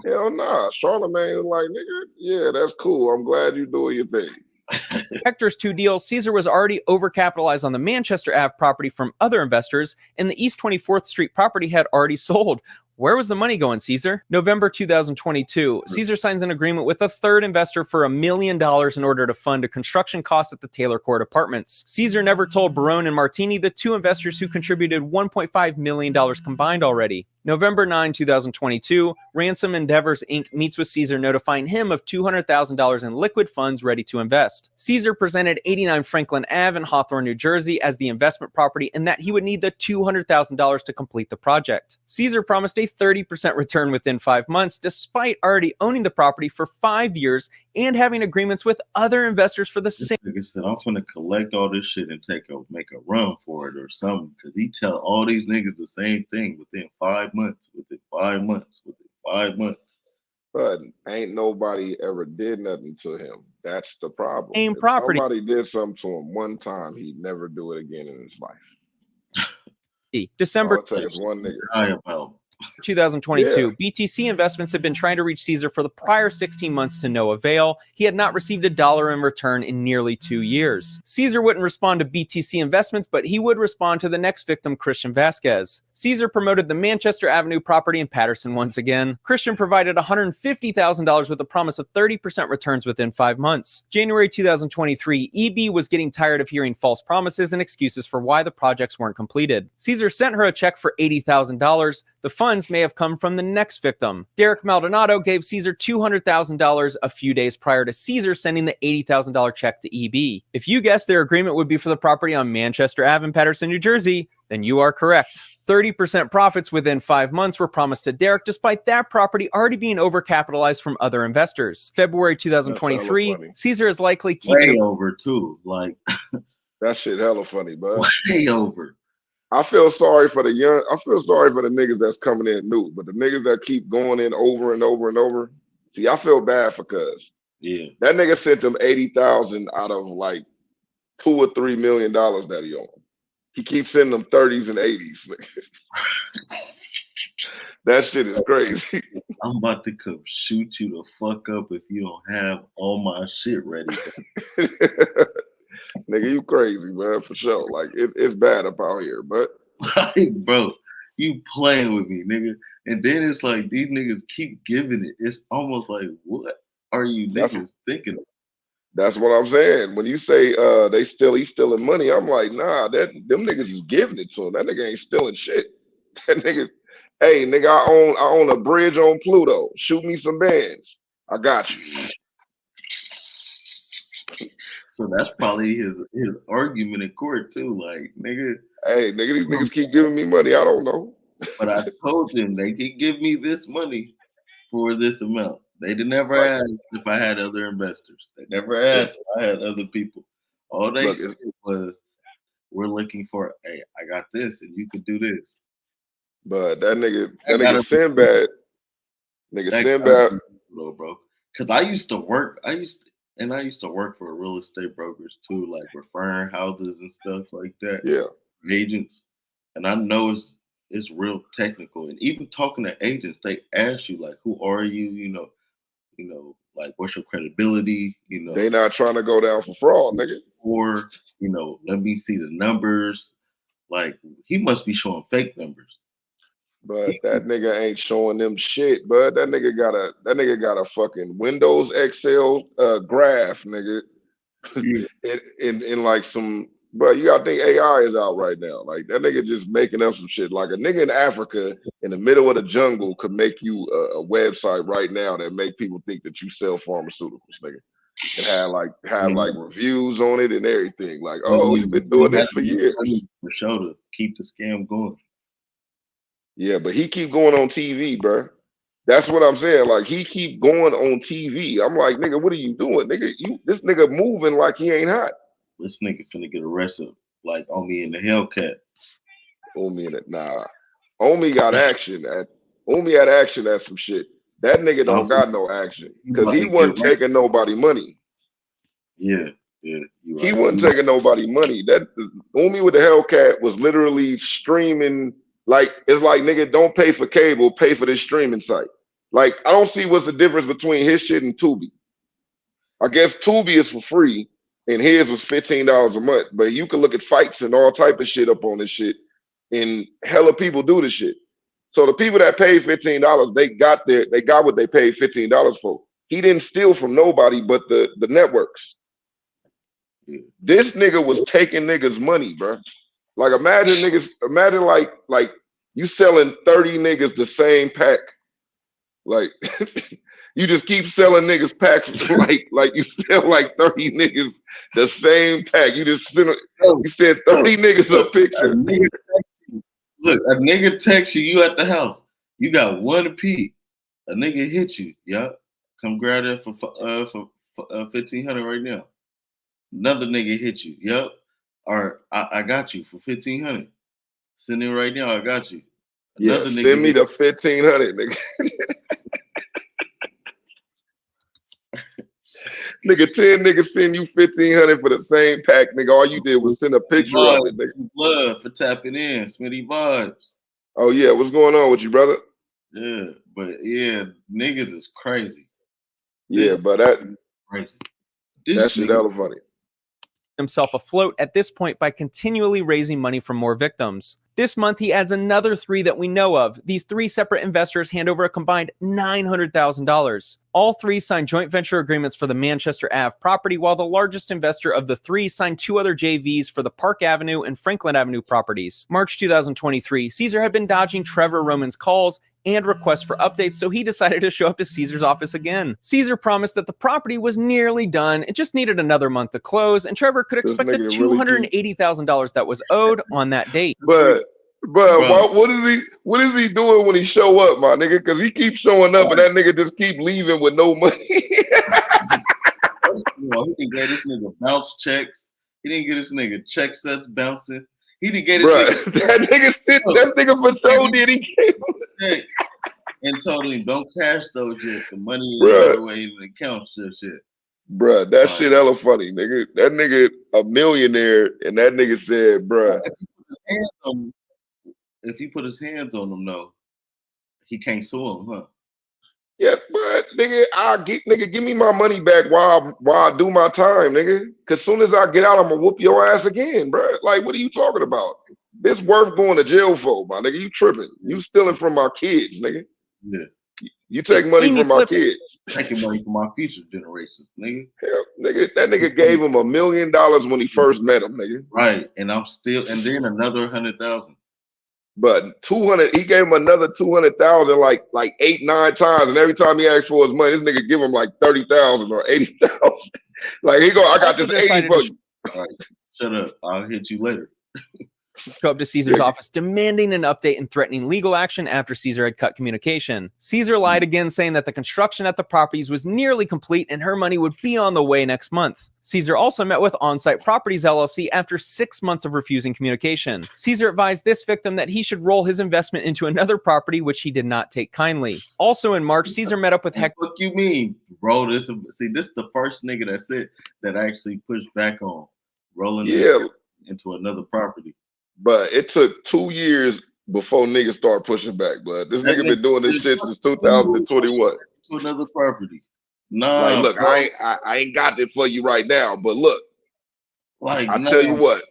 Hell nah. Charlamagne was like, nigga, yeah, that's cool. I'm glad you doing your thing. Hector's 2 deals, Caesar was already overcapitalized on the Manchester Ave property from other investors, and the East 24th Street property had already sold. Where was the money going, Caesar? November 2022, Caesar signs an agreement with a third investor for $1 million in order to fund a construction cost at the Taylor Court Apartments. Caesar never told Barone and Martini, the 2 investors who contributed $1.5 million combined already. November 9, 2022, Ransom Endeavors Inc. meets with Caesar, notifying him of $200,000 in liquid funds ready to invest. Caesar presented 89 Franklin Ave in Hawthorne, New Jersey as the investment property, and that he would need the $200,000 to complete the project. Caesar promised a 30% return within 5 months, despite already owning the property for 5 years and having agreements with other investors for the same. Like I said, I'm gonna collect all this shit and make a run for it or something. Cause he tell all these niggas the same thing within 5 months, within 5 months, within 5 months. But ain't nobody ever did nothing to him. That's the problem. Same If property. somebody did something to him one time, he'd never do it again in his life. December All it takes is one nigga. I about 2022, BTC Investments had been trying to reach Caesar for the prior 16 months to no avail. He had not received $1 in return in nearly 2 years. Caesar wouldn't respond to BTC Investments, but he would respond to the next victim, Christian Vasquez. Caesar promoted the Manchester Avenue property in Patterson once again. Christian provided $150,000 with a promise of 30% returns within 5 months. January 2023, EB was getting tired of hearing false promises and excuses for why the projects weren't completed. Caesar sent her a check for $80,000. The funds may have come from the next victim. Derek Maldonado gave Caesar $200,000 a few days prior to Caesar sending the $80,000 check to EB. If you guessed their agreement would be for the property on Manchester Ave in Patterson, New Jersey, then you are correct. 30% profits within 5 months were promised to Derek, despite that property already being overcapitalized from other investors. February 2023, Caesar is likely keeping way over too. Like that shit hella funny, bud. Way over. I feel sorry for the niggas that's coming in new, but the niggas that keep going in over and over and over. See, I feel bad for Cuz. Yeah. That nigga sent them 80,000 out of like $2 or $3 million that he owned. He keeps sending them 30s and 80s. That shit is crazy. I'm about to come shoot you the fuck up if you don't have all my shit ready. Nigga, you crazy, man, for sure. Like it's bad up out here, but like, bro, you playing with me, nigga. And then it's like these niggas keep giving it. It's almost like, what are you niggas thinking of? That's what I'm saying. When you say he's stealing money, I'm like, nah, them niggas is giving it to him. That nigga ain't stealing shit. That nigga, hey, nigga, I own a bridge on Pluto. Shoot me some bands. I got you. So that's probably his argument in court too. Like, nigga. Hey, nigga, these niggas keep giving me money. I don't know. But I told them they could give me this money for this amount. They did never ask if I had other investors. They never asked if I had other people. All they said was, we're looking for, hey, I got this and you could do this. But that nigga Sinbad, bro. Because I used to work for real estate brokers too, like referring houses and stuff like that. Yeah. Agents. And I know it's real technical. And even talking to agents, they ask you like, who are you? You know, like what's your credibility? You know, they not trying to go down for fraud, nigga. Or, let me see the numbers. Like he must be showing fake numbers. But that nigga ain't showing them shit, bud. That nigga got a fucking Windows Excel graph, nigga. in like some, but you gotta think AI is out right now. Like that nigga just making up some shit. Like a nigga in Africa in the middle of the jungle could make you a website right now that make people think that you sell pharmaceuticals, nigga. And have like reviews on it and everything. Like, oh, you've been doing this for years. For sure to keep the scam going. Yeah, but he keep going on TV, bro. That's what I'm saying. Like he keep going on TV. I'm like, nigga, what are you doing, nigga? This nigga moving like he ain't hot. This nigga finna get arrested, like Omi in the Hellcat. Omi in it, nah. Omi got action Omi had action at some shit. That nigga don't got no action because he wasn't taking nobody money. Yeah. He wasn't taking nobody money. That Omi with the Hellcat was literally streaming. Like it's like, nigga, don't pay for cable, pay for this streaming site. Like I don't see what's the difference between his shit and Tubi. I guess Tubi is for free and his was $15 a month. But you can look at fights and all type of shit up on this shit, and hella people do this shit. So the people that paid $15, they got what they paid $15 for. He didn't steal from nobody but the networks. This nigga was taking niggas money, bro. Like imagine like You selling 30 niggas the same pack. Like you just keep selling niggas packs like you sell like 30 niggas the same pack. You just send you said 30 niggas a picture. Look, a nigga text you at the house. You got one apiece. A nigga hit you. Yup. Come grab that for 1,500 right now. Another nigga hit you. Yup. Or I got you for 1,500. Send it right now. I got you. Another nigga send me the 1,500, nigga. Nigga, 10 niggas send you 1,500 for the same pack, nigga. All you did was send a picture of it, nigga. Blood for tapping in, Smitty vibes. Oh yeah, what's going on with you, brother? Yeah, but yeah, niggas is crazy. Yeah, but that crazy. That shit hella funny. Himself afloat at this point by continually raising money from more victims. This month, he adds another 3 that we know of. These 3 separate investors hand over a combined $900,000. All 3 signed joint venture agreements for the Manchester Ave property, while the largest investor of the 3 signed 2 other JVs for the Park Avenue and Franklin Avenue properties. March 2023, Caesar had been dodging Trevor Roman's calls and requests for updates, so he decided to show up to Caesar's office again. Caesar promised that the property was nearly done, it just needed another month to close, and Trevor could expect the $280,000 that was owed on that date. But what is he doing when he show up, my nigga? Because he keeps showing up and that nigga just keep leaving with no money. He didn't get this nigga bounce checks. He didn't get this nigga checks that's bouncing. He didn't get that nigga for sure did. He gave him checks and told him don't cash those yet. The money is the way in the account shit. Bruh, that shit hella funny, nigga. That nigga a millionaire, and that nigga said, bruh. If he put his hands on them, though, he can't sue him, huh? Yeah, but nigga, give me my money back while I do my time, nigga. Cause soon as I get out, I'm gonna whoop your ass again, bro. Like, what are you talking about? This worth going to jail for, my nigga. You tripping? You stealing from my kids, nigga. Yeah. You take money from my kids. Taking money from my future generations, nigga. Hell, nigga, that nigga gave him $1 million when he first met him, nigga. Right, and then another 100,000. But 200, he gave him another 200,000 like 8-9 times, and every time he asked for his money, this nigga give him like 30,000 or 80,000. Like I got this 80 for you. All right, shut up. I'll hit you later. Show up to Caesar's office demanding an update and threatening legal action after Caesar had cut communication. Caesar lied again, saying that the construction at the properties was nearly complete and her money would be on the way next month. Caesar also met with On-Site Properties LLC after 6 months of refusing communication. Caesar advised this victim that he should roll his investment into another property, which he did not take kindly. Also in March, Caesar met up with What you mean, bro? This is the first nigga that's it that actually pushed back on rolling into another property. But it took 2 years before niggas start pushing back. But this nigga been doing this shit since 2021. To another property. Nah, like, look, bro. I ain't got it for you right now. But look, tell you what.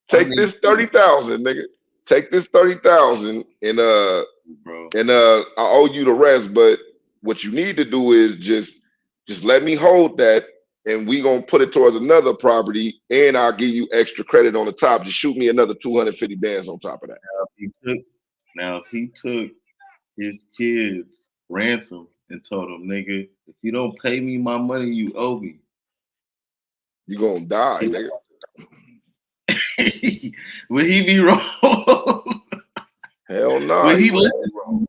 Take this 30,000, nigga. Take this 30,000 and I owe you the rest. But what you need to do is just let me hold that. And we gonna put it towards another property, and I'll give you extra credit on the top. Just shoot me another 250 bands on top of that. Now, if he took his kids' ransom and told them, nigga, if you don't pay me my money, you owe me. You gonna die, nigga. Would he be wrong? Hell no. Would he listen?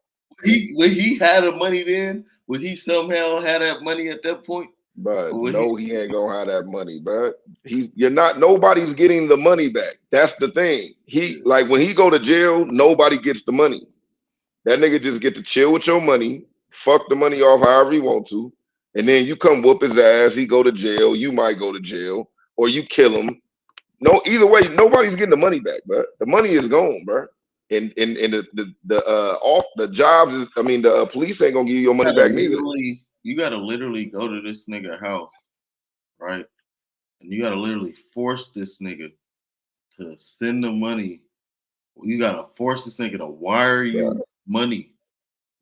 Would he had the money then? Would he somehow have that money at that point? But no, he ain't gonna have that money, bro. Nobody's getting the money back. That's the thing. When he go to jail, nobody gets the money. That nigga just get to chill with your money, fuck the money off however he want to, and then you come whoop his ass, he go to jail, you might go to jail, or you kill him. No, either way, nobody's getting the money back, bro. The money is gone, bro. And the jobs is, the police ain't gonna give you your money back neither. You gotta literally go to this nigga house, right? And you gotta literally force this nigga to send the money. You gotta force this nigga to wire you money.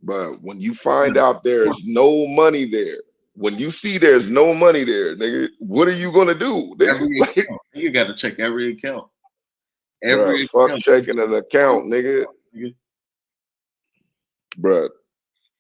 But when you find out there's no money there, when you see there's no money there, nigga, what are you gonna do? You gotta check every account. Every fuck checking an account, nigga. Bruh,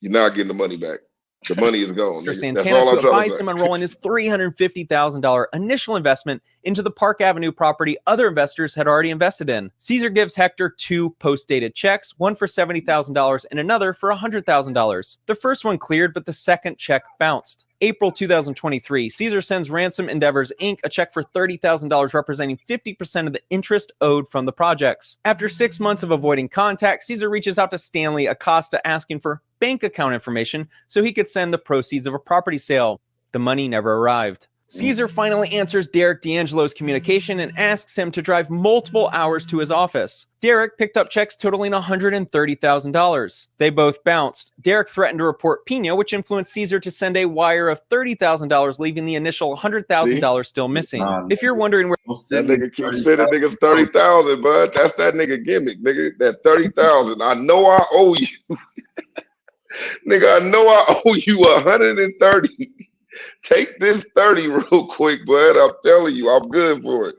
you're not getting the money back. The money is gone. Mr. Nigga. Santana That's all to I'm trying advise to him say. on rolling his $350,000 initial investment into the Park Avenue property other investors had already invested in. Caesar gives Hector 2 post-dated checks, one for $70,000 and another for $100,000. The first one cleared, but the second check bounced. April 2023, Caesar sends Ransom Endeavors Inc. a check for $30,000 representing 50% of the interest owed from the projects. After 6 months of avoiding contact, Caesar reaches out to Stanley Acosta asking for bank account information so he could send the proceeds of a property sale. The money never arrived. Caesar finally answers Derek D'Angelo's communication and asks him to drive multiple hours to his office. Derek picked up checks totaling $130,000. They both bounced. Derek threatened to report Pina, which influenced Caesar to send a wire of $30,000, leaving the initial $100,000 still missing. If you're wondering where that nigga keeps sending niggas 30,000, bud, that's that nigga gimmick, nigga. That 30,000. I know I owe you, nigga. I know I owe you 130. Take this 30 real quick, bud. I'm telling you, I'm good for it.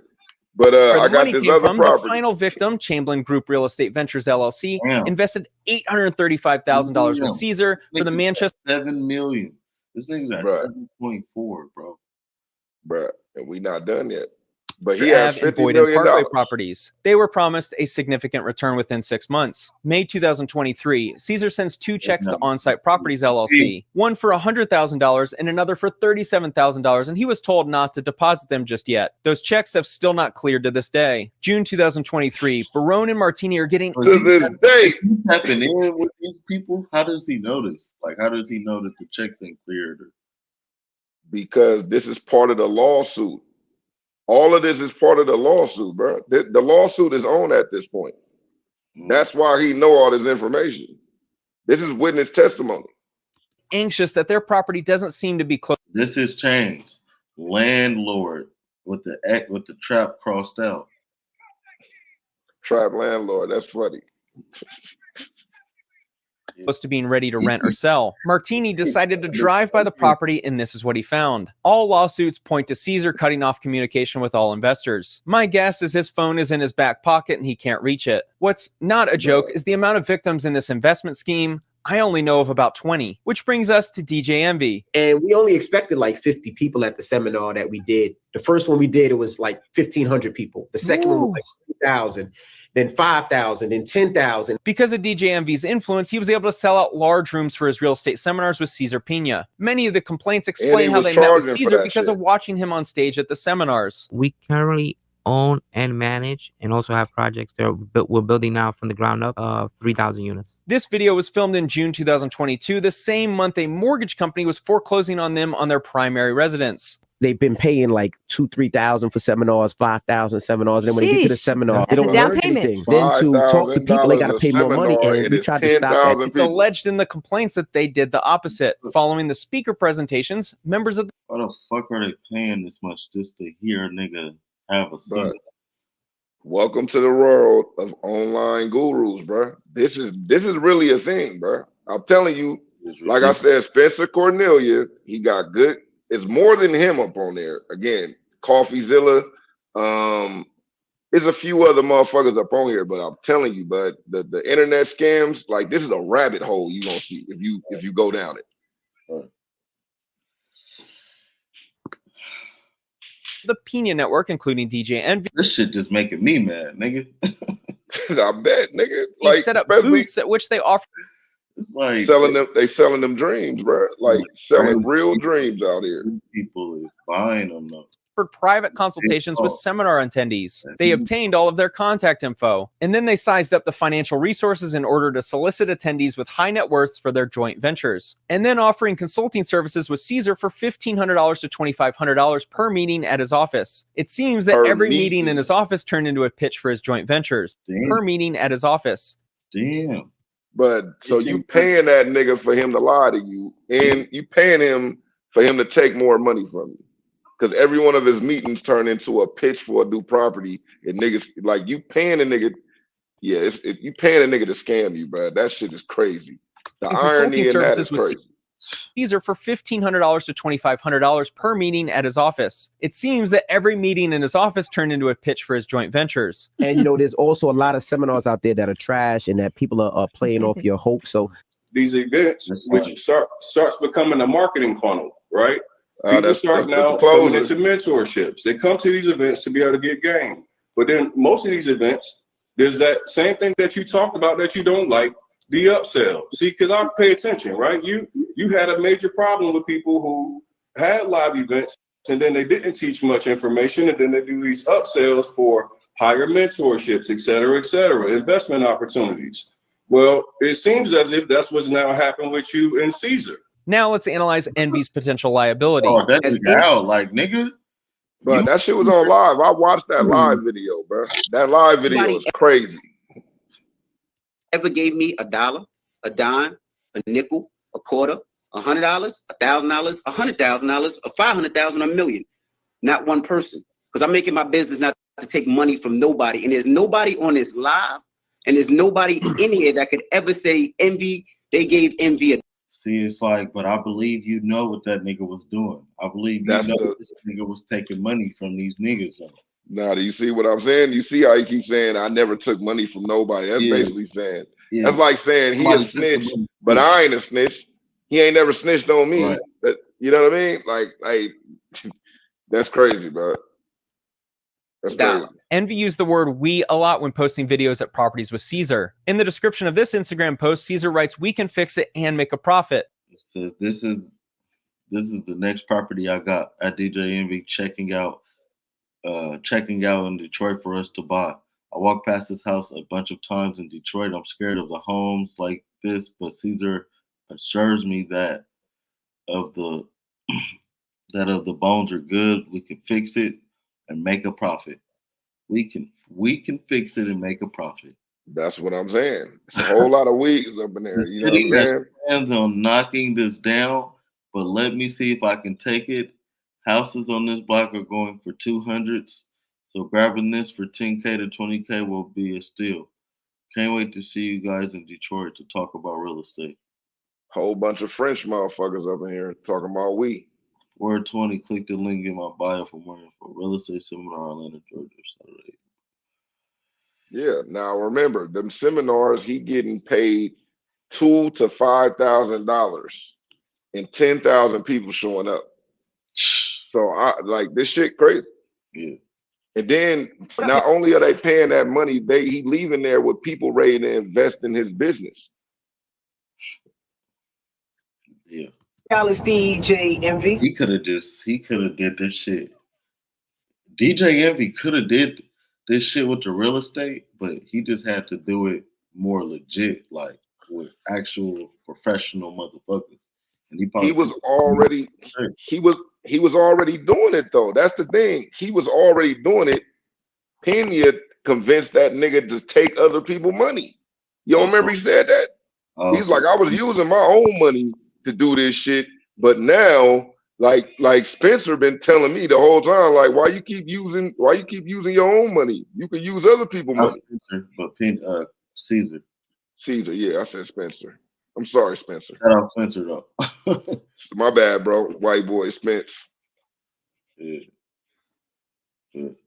But I got this other property. The final victim, Chamberlain Group Real Estate Ventures LLC, invested $835,000 with Caesar for the Manchester. $7 million. This nigga's at 7.4, bro. Bruh, and we not done yet. But he has $50 Boyd million. Parkway properties. They were promised a significant return within 6 months. May 2023, Caesar sends 2 checks to On-Site Properties LLC, one for $100,000 and another for $37,000, and he was told not to deposit them just yet. Those checks have still not cleared to this day. June 2023, Barone and Martini are getting to this day. He's tapping in with these people. How does he know this? Like, how does he know that the checks ain't cleared? Because this is part of the lawsuit. All of this is part of the lawsuit, bro. The lawsuit is on at this point. That's why he know all this information. This is witness testimony. Anxious that their property doesn't seem to be close. This has changed. Landlord with the trap crossed out. Trap landlord. That's funny. Close to being ready to rent or sell. Martini decided to drive by the property, and this is what he found. All lawsuits point to Caesar cutting off communication with all investors. My guess is his phone is in his back pocket and he can't reach it. What's not a joke is the amount of victims in this investment scheme. I only know of about 20, which brings us to DJ Envy. And we only expected like 50 people at the seminar that we did. The first one we did, it was like 1,500 people. The second one was like 2,000. Then 5,000 and 10,000. Because of DJ Envy's influence, he was able to sell out large rooms for his real estate seminars with Caesar Pina. Many of the complaints explain how they met with Caesar because of watching him on stage at the seminars. We currently own and manage and also have projects that we're building now from the ground up of 3,000 units. This video was filmed in June 2022, the same month a mortgage company was foreclosing on them on their primary residence. They've been paying like $2,000-3,000 for seminars, $5,000 seminars. And then when they get to the seminar, they don't learn anything. Then to talk to people, they got to pay more money. And we tried to stop that. It's alleged in the complaints that they did the opposite. Following the speaker presentations, members of the... Why the fuck are they paying this much just to hear a nigga have a seat? Welcome to the world of online gurus, bro. This is really a thing, bro. I'm telling you, like I said, Spencer Cornelia, he got good. It's more than him up on there. Again, CoffeeZilla. There's a few other motherfuckers up on here, but I'm telling you, but the internet scams, like this is a rabbit hole you gonna see if you go down it. The Pina Network, including DJ Envy. This shit just making me mad, nigga. I bet, nigga. He like, set up booths at which they offer. It's like selling them dreams, bro. Like selling real dreams out here. People is buying them though. For private consultations with seminar attendees. They obtained all of their contact info, and then they sized up the financial resources in order to solicit attendees with high net worths for their joint ventures, and then offering consulting services with Caesar for $1,500 to $2,500 per meeting at his office. It seems that every meeting in his office turned into a pitch for his joint ventures. Per meeting at his office. Damn. But so you paying that nigga for him to lie to you, and you paying him for him to take more money from you. Because every one of his meetings turn into a pitch for a new property, and niggas like you paying a nigga. Yeah, you paying a nigga to scam you, bro. That shit is crazy. The irony in that is crazy. Caesar for $1,500 to $2,500 per meeting at his office. It seems that every meeting in his office turned into a pitch for his joint ventures. And, you know, there's also a lot of seminars out there that are trash and that people are playing off your hopes. So these events, which starts becoming a marketing funnel, right? People start now coming into mentorships. They come to these events to be able to get game. But then most of these events, there's that same thing that you talked about that you don't like, the upsell. See, because I pay attention, right? You had a major problem with people who had live events and then they didn't teach much information, and then they do these upsells for higher mentorships, et cetera, investment opportunities. Well, it seems as if that's what's now happened with you and Caesar. Now let's analyze Envy's potential liability. Oh, that's out, like, nigga. But that shit was on live. I watched that live video, bro. That live video is crazy. Ever gave me $1, a dime, a nickel, a quarter, $100, $1,000, $100,000, or $500,000, $1 million? Not one person. Because I'm making my business not to take money from nobody. And there's nobody on this live, and there's nobody in here that could ever say Envy, they gave Envy a. See, it's like, but I believe you know what that nigga was doing. I believe you know this nigga was taking money from these niggas. Now, do you see what I'm saying? You see how he keeps saying, I never took money from nobody. That's basically saying, that's like saying he a snitch, but I ain't a snitch. He ain't never snitched on me. Right. But, you know what I mean? Like that's crazy, bro. That's crazy. Envy used the word "we" a lot when posting videos at properties with Caesar. In the description of this Instagram post, Caesar writes, "We can fix it and make a profit." So this is the next property I got at DJ Envy checking out in Detroit for us to buy. I walked past this house a bunch of times in Detroit. I'm scared of the homes like this, but Caesar assures me that of the bones are good. We can fix it and make a profit. We can fix it and make a profit. That's what I'm saying. It's a whole lot of weeds up in there. The city has plans on knocking this down, but let me see if I can take it. Houses on this block are going for 200s, so grabbing this for 10K to 20K will be a steal. Can't wait to see you guys in Detroit to talk about real estate. Whole bunch of French motherfuckers up in here talking about we. Word 20, click the link in my bio for more info. Real estate seminar, Atlanta, Georgia, Saturday. Yeah. Now remember, them seminars, he getting paid $2,000 to $5,000 and 10,000 people showing up. So I like this shit crazy. Yeah. And then not only are they paying that money, he leaving there with people ready to invest in his business. Yeah. DJ Envy. He could have did this shit. DJ Envy could have did this shit with the real estate, but he just had to do it more legit, like with actual professional motherfuckers. And he was already doing it though. That's the thing. He was already doing it. Pena convinced that nigga to take other people's money. You don't remember he said that? He's like, I was using my own money to do this shit, but now like Spencer been telling me the whole time, like, why you keep using your own money? You can use other people's money. Spencer, but Caesar. Caesar, yeah, I said Spencer. I'm sorry, Spencer. Shout out Spencer though. My bad, bro. White boy Spence. Yeah.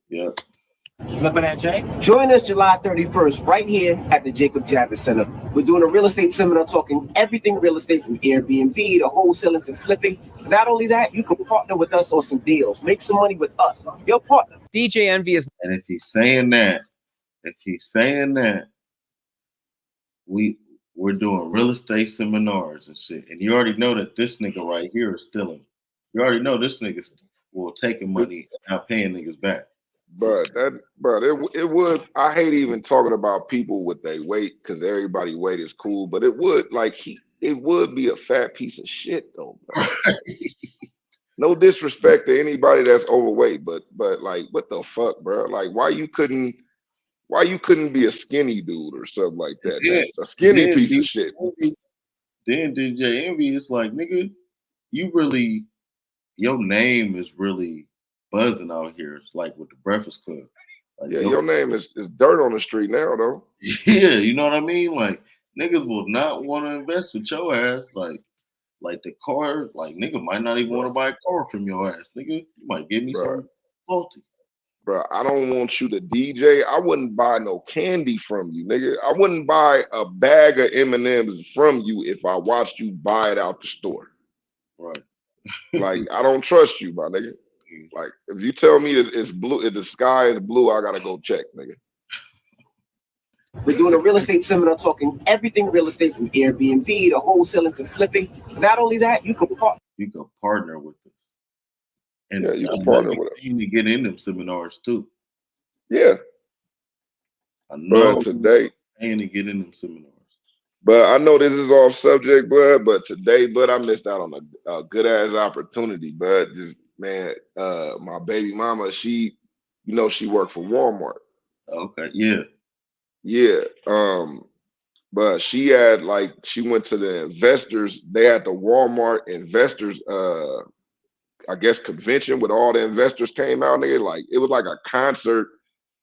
Yeah. Flipping at Jay. Join us July 31st right here at the Jacob Javits Center. We're doing a real estate seminar talking everything real estate from Airbnb to wholesaling to flipping. Not only that, you can partner with us on some deals. Make some money with us. Your partner. DJ Envy is. And if he's saying that, we're doing real estate seminars and shit. And you already know that this nigga right here is stealing. You already know this nigga will taking money and not paying niggas back. But it would. I hate even talking about people with their weight because everybody weight is cool. But it would be a fat piece of shit though. Bro. No disrespect to anybody that's overweight, but like, what the fuck, bro? Like, why you couldn't be a skinny dude or something like that? Yeah. That's a skinny piece of shit. Then DJ Envy is like, nigga, your name is really buzzing out here. It's like with the Breakfast Club. Like, yeah, your name is dirt on the street now, though. Yeah, you know what I mean? Like, niggas will not want to invest with your ass. Like, like the car, like nigga might not even want to buy a car from your ass, nigga. You might give me something faulty. Bro, I don't want you to DJ. I wouldn't buy no candy from you, nigga. I wouldn't buy a bag of M&Ms from you if I watched you buy it out the store. Right. Like, I don't trust you, my nigga. Like, if you tell me that it's blue, if the sky is blue, I gotta go check, nigga. We're doing a real estate seminar talking everything real estate from Airbnb to wholesaling to flipping. Not only that, you could partner with us. And yeah, you can partner with us. You need to get in them seminars too. Yeah. I know but today, and to get in them seminars. But I know this is off subject, bud. But today, bud, I missed out on a good ass opportunity, bud. Just man, my baby mama, she worked for Walmart. Okay, yeah. Yeah. But she went to the investors. They had the Walmart investors I guess convention with all the investors came out, nigga. Like it was like a concert.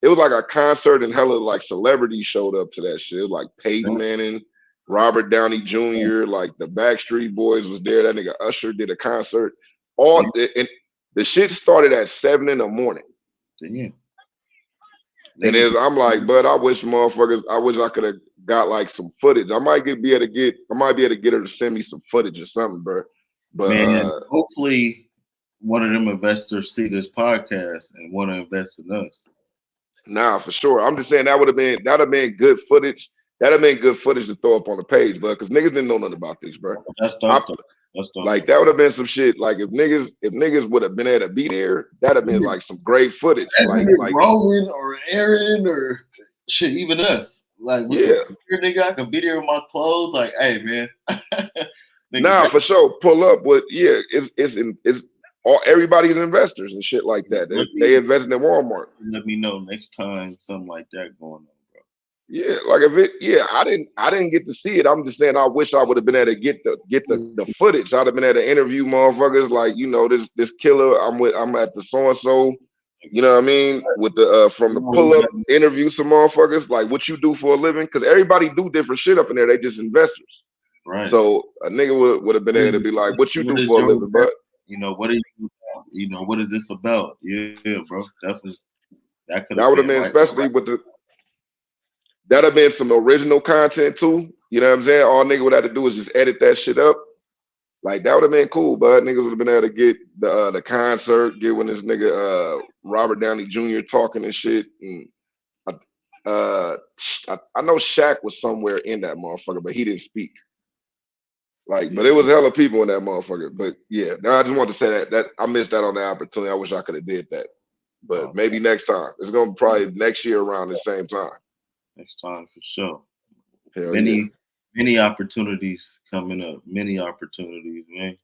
It was like a concert and hella like celebrities showed up to that shit. Like Peyton Manning, Robert Downey Jr., like the Backstreet Boys was there. That nigga Usher did a concert. And the shit started at 7 a.m. Damn. And I'm like, bud, I wish I could have got like some footage. I might be able to get her to send me some footage or something, bro. But man, hopefully one of them investors see this podcast and want to invest in us. Nah, for sure. I'm just saying that'd have been good footage. That'd have been good footage to throw up on the page, bro. Because niggas didn't know nothing about this, bro. That's dope. That's dope. Like that would have been some shit. Like if niggas would have been able to be there, that'd have been like some great footage. Like Rowan or Aaron or shit, even us. Like yeah, nigga, I can be there with my clothes. Like, hey man. Nah, for sure. Pull up with it's all everybody's investors and shit like that. They invested in Walmart. Let me know next time something like that going on, bro. Yeah, like I didn't get to see it. I'm just saying I wish I would have been able to get the footage. I'd have been able to interview motherfuckers like, this killer. I'm at the so and so. You know what I mean? With the from the pull up interview some motherfuckers like what you do for a living, because everybody do different shit up in there. They just investors. Right. So a nigga would have been able to be like, what you do for a living, but what are you what is this about? Yeah, bro. Definitely. That would have been especially with that'd have been some original content too. You know what I'm saying? All nigga would have to do is just edit that shit up. Like that would have been cool, but niggas would have been able to get the concert, get when this nigga Robert Downey Jr. talking and shit. And I know Shaq was somewhere in that motherfucker, but he didn't speak. Like, but it was hella people in that motherfucker. But yeah, I just wanted to say that I missed out on the opportunity. I wish I could have did that. But maybe next time. It's gonna be probably next year around the same time. Next time for sure. Hell many opportunities coming up. Many opportunities, man.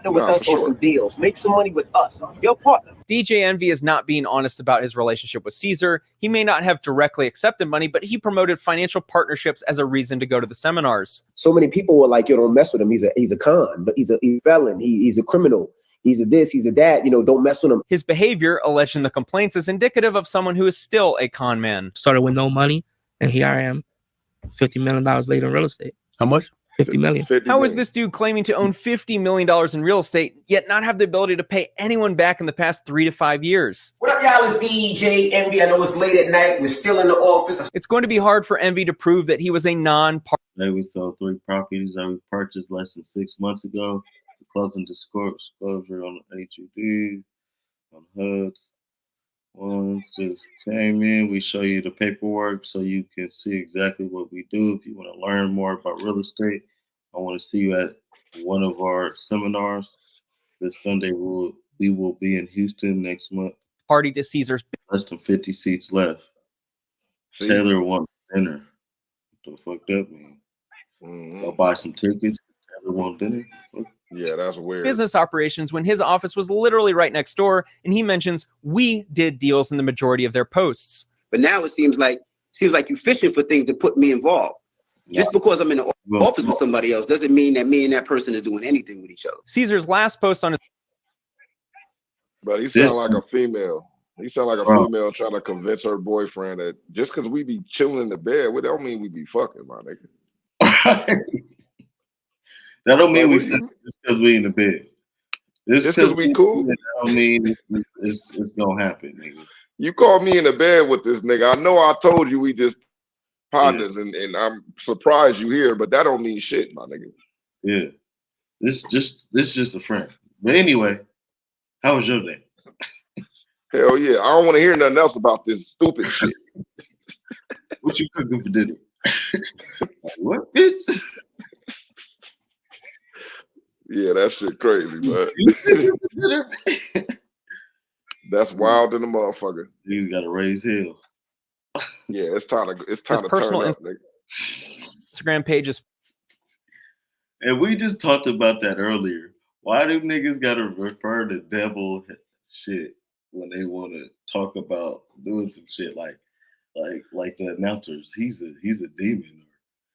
With us on some deals. Make some money with us. Your partner. DJ Envy is not being honest about his relationship with Caesar. He may not have directly accepted money, but he promoted financial partnerships as a reason to go to the seminars. So many people were like, don't mess with him. He's a con, but he's a felon. He's a criminal. He's a this, he's a that, don't mess with him. His behavior, alleged in the complaints, is indicative of someone who is still a con man. Started with no money, and here I am, $50 million later in real estate. How much? 50 million. How is this dude claiming to own $50 million in real estate, yet not have the ability to pay anyone back in the past 3 to 5 years? What up, y'all? It's DJ Envy. I know it's late at night. We're still in the office. It's going to be hard for Envy to prove that he was a non-part. We sold 3 properties that we purchased less than 6 months ago. Closing disclosure on the HUDs, on HUDs. Ones just came in. We show you the paperwork so you can see exactly what we do. If you want to learn more about real estate, I want to see you at one of our seminars this Sunday. We will be in Houston next month. Party to Caesar's. Less than 50 seats left. See? Taylor wants dinner. What the fuck that mean? I'll buy some tickets. Taylor wants dinner. Yeah, that's weird. Business operations when his office was literally right next door, and he mentions we did deals in the majority of their posts. But now it seems like you're fishing for things that put me involved. Yeah. Just because I'm in the office with somebody else doesn't mean that me and that person is doing anything with each other. Caesar's last post on his. But he sounds like a female. He sounds like a female trying to convince her boyfriend that just because we be chilling in the bed, we don't mean we be fucking, my nigga. That don't mean we just because we in the bed. Just because we cool. That don't mean it's gonna happen, nigga. You called me in the bed with this nigga. I know I told you we just partners, and I'm surprised you here, but that don't mean shit, my nigga. Yeah, this just a friend. But anyway, how was your day? Hell yeah, I don't want to hear nothing else about this stupid shit. What you cooking for dinner? Like, what, bitch? Yeah, that shit crazy, but that's wild in the motherfucker. You gotta raise hell. Yeah, it's time to His turn personal up, nigga. Instagram page is. And we just talked about that earlier. Why do niggas gotta refer to devil shit when they want to talk about doing some shit like the announcers? He's a demon.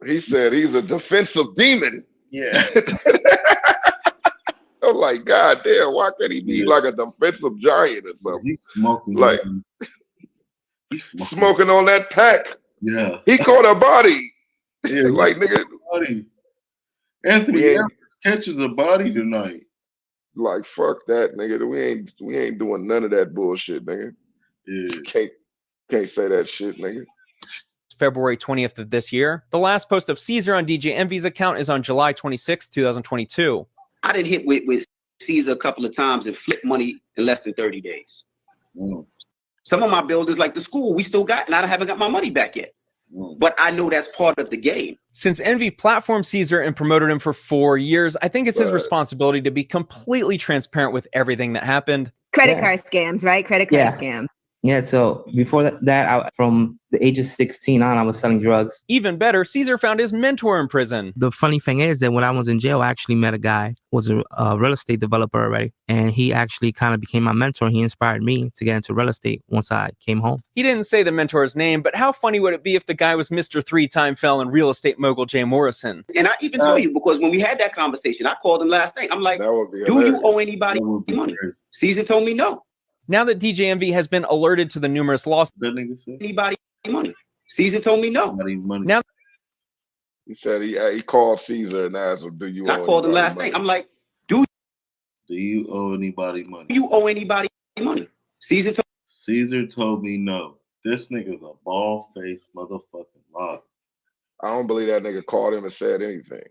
He said he's a defensive demon. Yeah. I'm like, God damn, why can't he be like a defensive giant or something? He's smoking. Like, he's smoking on that pack. Yeah. He caught a body. Yeah, like, nigga. Body. Anthony catches a body tonight. Like, fuck that, nigga. We ain't doing none of that bullshit, nigga. Yeah. Can't say that shit, nigga. February 20th of this year. The last post of Caesar on DJ Envy's account is on July 26, 2022. I didn't hit with Caesar a couple of times and flip money in less than 30 days. Some of my builders, like the school, we still got, and I haven't got my money back yet. But I know that's part of the game. Since Envy platformed Caesar and promoted him for 4 years, I think it's his responsibility to be completely transparent with everything that happened. Credit card scams, right? Credit card scams. Yeah, so before that, from the age of 16 on, I was selling drugs. Even better, Caesar found his mentor in prison. The funny thing is that when I was in jail, I actually met a guy who was a real estate developer already. And he actually kind of became my mentor. He inspired me to get into real estate once I came home. He didn't say the mentor's name, but how funny would it be if the guy was Mr. Three-time felon real estate mogul Jay Morrison? And I even tell you, because when we had that conversation, I called him last night. I'm like, do you owe anybody money? Caesar told me no. Now that DJ Envy has been alerted to the numerous losses, anybody money? Caesar told me no. Now he said he called Caesar and asked him, "Do you?" I called him last night. I'm like, do you owe anybody money? Do you owe anybody money? Caesar told me no. This nigga's a bald-faced motherfucking liar. I don't believe that nigga called him and said anything.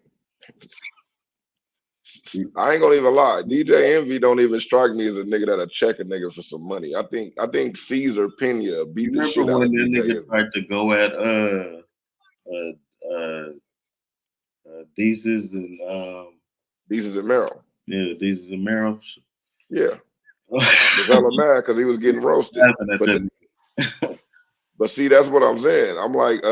I ain't gonna even lie. DJ Envy don't even strike me as a nigga that'll check a nigga for some money. I think Caesar Pena beat the shit out of DJ nigga tried to go at Deezus and Merrill. Yeah, Deezus and Merrill. Yeah. Was hella mad because he was getting roasted. But see, that's what I'm saying. I'm like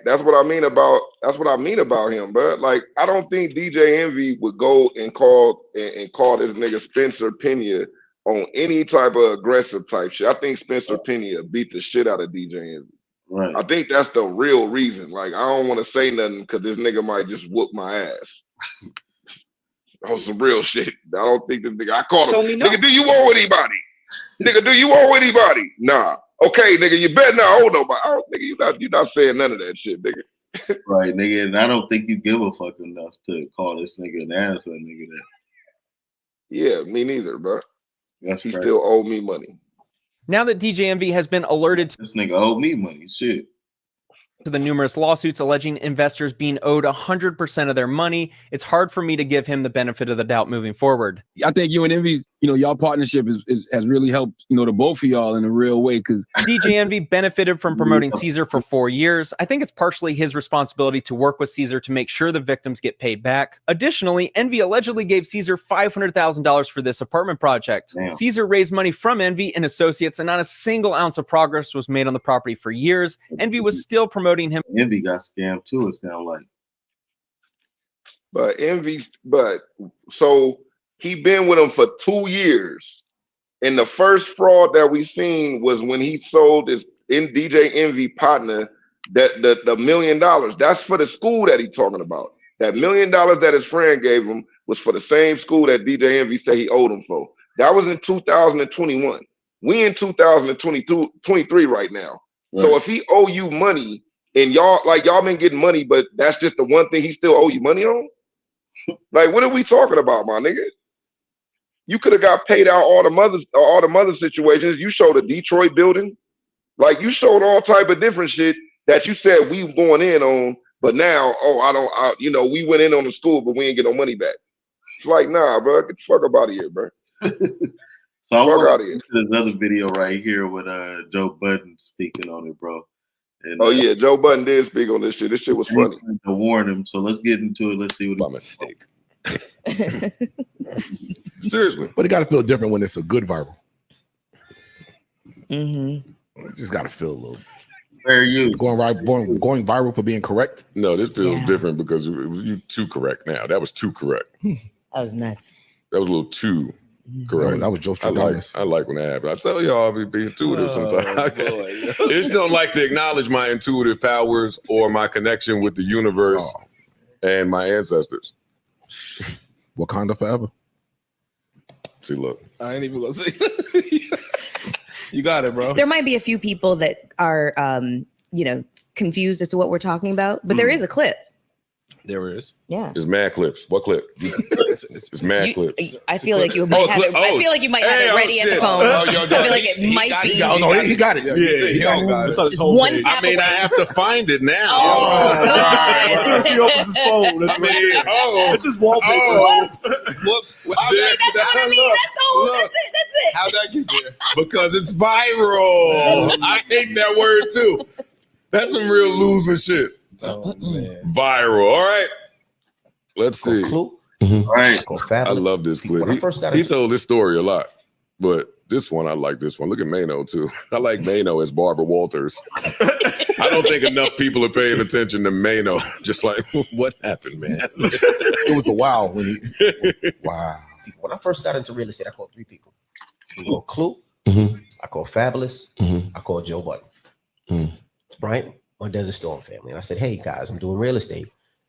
that's what I mean about him, bro. Like, I don't think DJ Envy would go and call this nigga Spencer Pena on any type of aggressive type shit. I think Spencer Pena beat the shit out of DJ Envy. Right. I think that's the real reason. Like, I don't want to say nothing because this nigga might just whoop my ass. On some real shit. I don't think this nigga. I called him. Nigga, do you owe anybody? Nigga, do you owe anybody? Nah. Okay, nigga, you better not owe nobody. Oh, nigga, you not saying none of that shit, nigga. Right, nigga, and I don't think you give a fuck enough to call this nigga an ass or nigga that. Yeah, me neither, bro. He crazy. Still owe me money. Now that DJ Envy has been alerted to this nigga owe me money, shit. To the numerous lawsuits alleging investors being owed 100% of their money, it's hard for me to give him the benefit of the doubt moving forward. I think you and Envy, y'all partnership has really helped, the both of y'all in a real way. Because DJ Envy benefited from promoting Caesar for 4 years. I think it's partially his responsibility to work with Caesar to make sure the victims get paid back. Additionally, Envy allegedly gave Caesar $500,000 for this apartment project. Damn. Caesar raised money from Envy and associates, and not a single ounce of progress was made on the property for years. Envy was still promoting him. Envy got scammed too, it sounds like. So he been with him for 2 years. And the first fraud that we seen was when he sold his DJ Envy partner the $1 million. That's for the school that he's talking about. That $1 million that his friend gave him was for the same school that DJ Envy said he owed him for. That was in 2021. We in 2022, 23 right now. Right. So if he owe you money and y'all been getting money, but that's just the one thing he still owe you money on. Like, what are we talking about, my nigga? You could have got paid out all the mother situations. You showed a Detroit building, like you showed all type of different shit that you said we going in on, but now, we went in on the school, but we ain't get no money back. It's like, nah, bro, get the fuck up out of here, bro. So I want to get to this other video right here with Joe Budden speaking on it, bro. And, yeah, Joe Budden did speak on this shit. This shit was funny. To warn him, so let's get into it. Let's see what by mistake. Seriously, but it got to feel different when it's a good viral. Mm-hmm. It just got to feel a little. Fair use. Going viral for being correct. No, this feels different because it was you too correct. Now that was too correct. That was nuts. That was a little too correct. That was Joe Stradamus. I like when that happens. I tell y'all, I'll be intuitive sometimes. I just don't like to acknowledge my intuitive powers or my connection with the universe and my ancestors. Wakanda forever. See, look. I ain't even gonna say. You got it, bro. There might be a few people that are, confused as to what we're talking about, but there is a clip. There is. Yeah. It's mad clips. What clip? It's mad clips. I feel like you might have it. I feel like you might have it ready at the phone. I feel like it might be. He got it. He got it. Just one tap I have to find it now. Oh, God. As soon as he opens his phone, it's his wallpaper. Whoops. Whoops. That's what I mean. That's it. How'd that get there? Because it's viral. I hate that word too. That's some real loser shit. Oh man. Viral. All right. Let's see. All right. I love this clip. He told this story a lot, but this one, I like this one. Look at Mano too. I like Mano as Barbara Walters. I don't think enough people are paying attention to Mano. Just like, what happened, man? It was a wow when he. Wow. When I first got into real estate, I called 3 people. I called Clue. I called Fabulous. I called Joe Budden. Right? On Desert Storm family. And I said, hey guys, I'm doing real estate.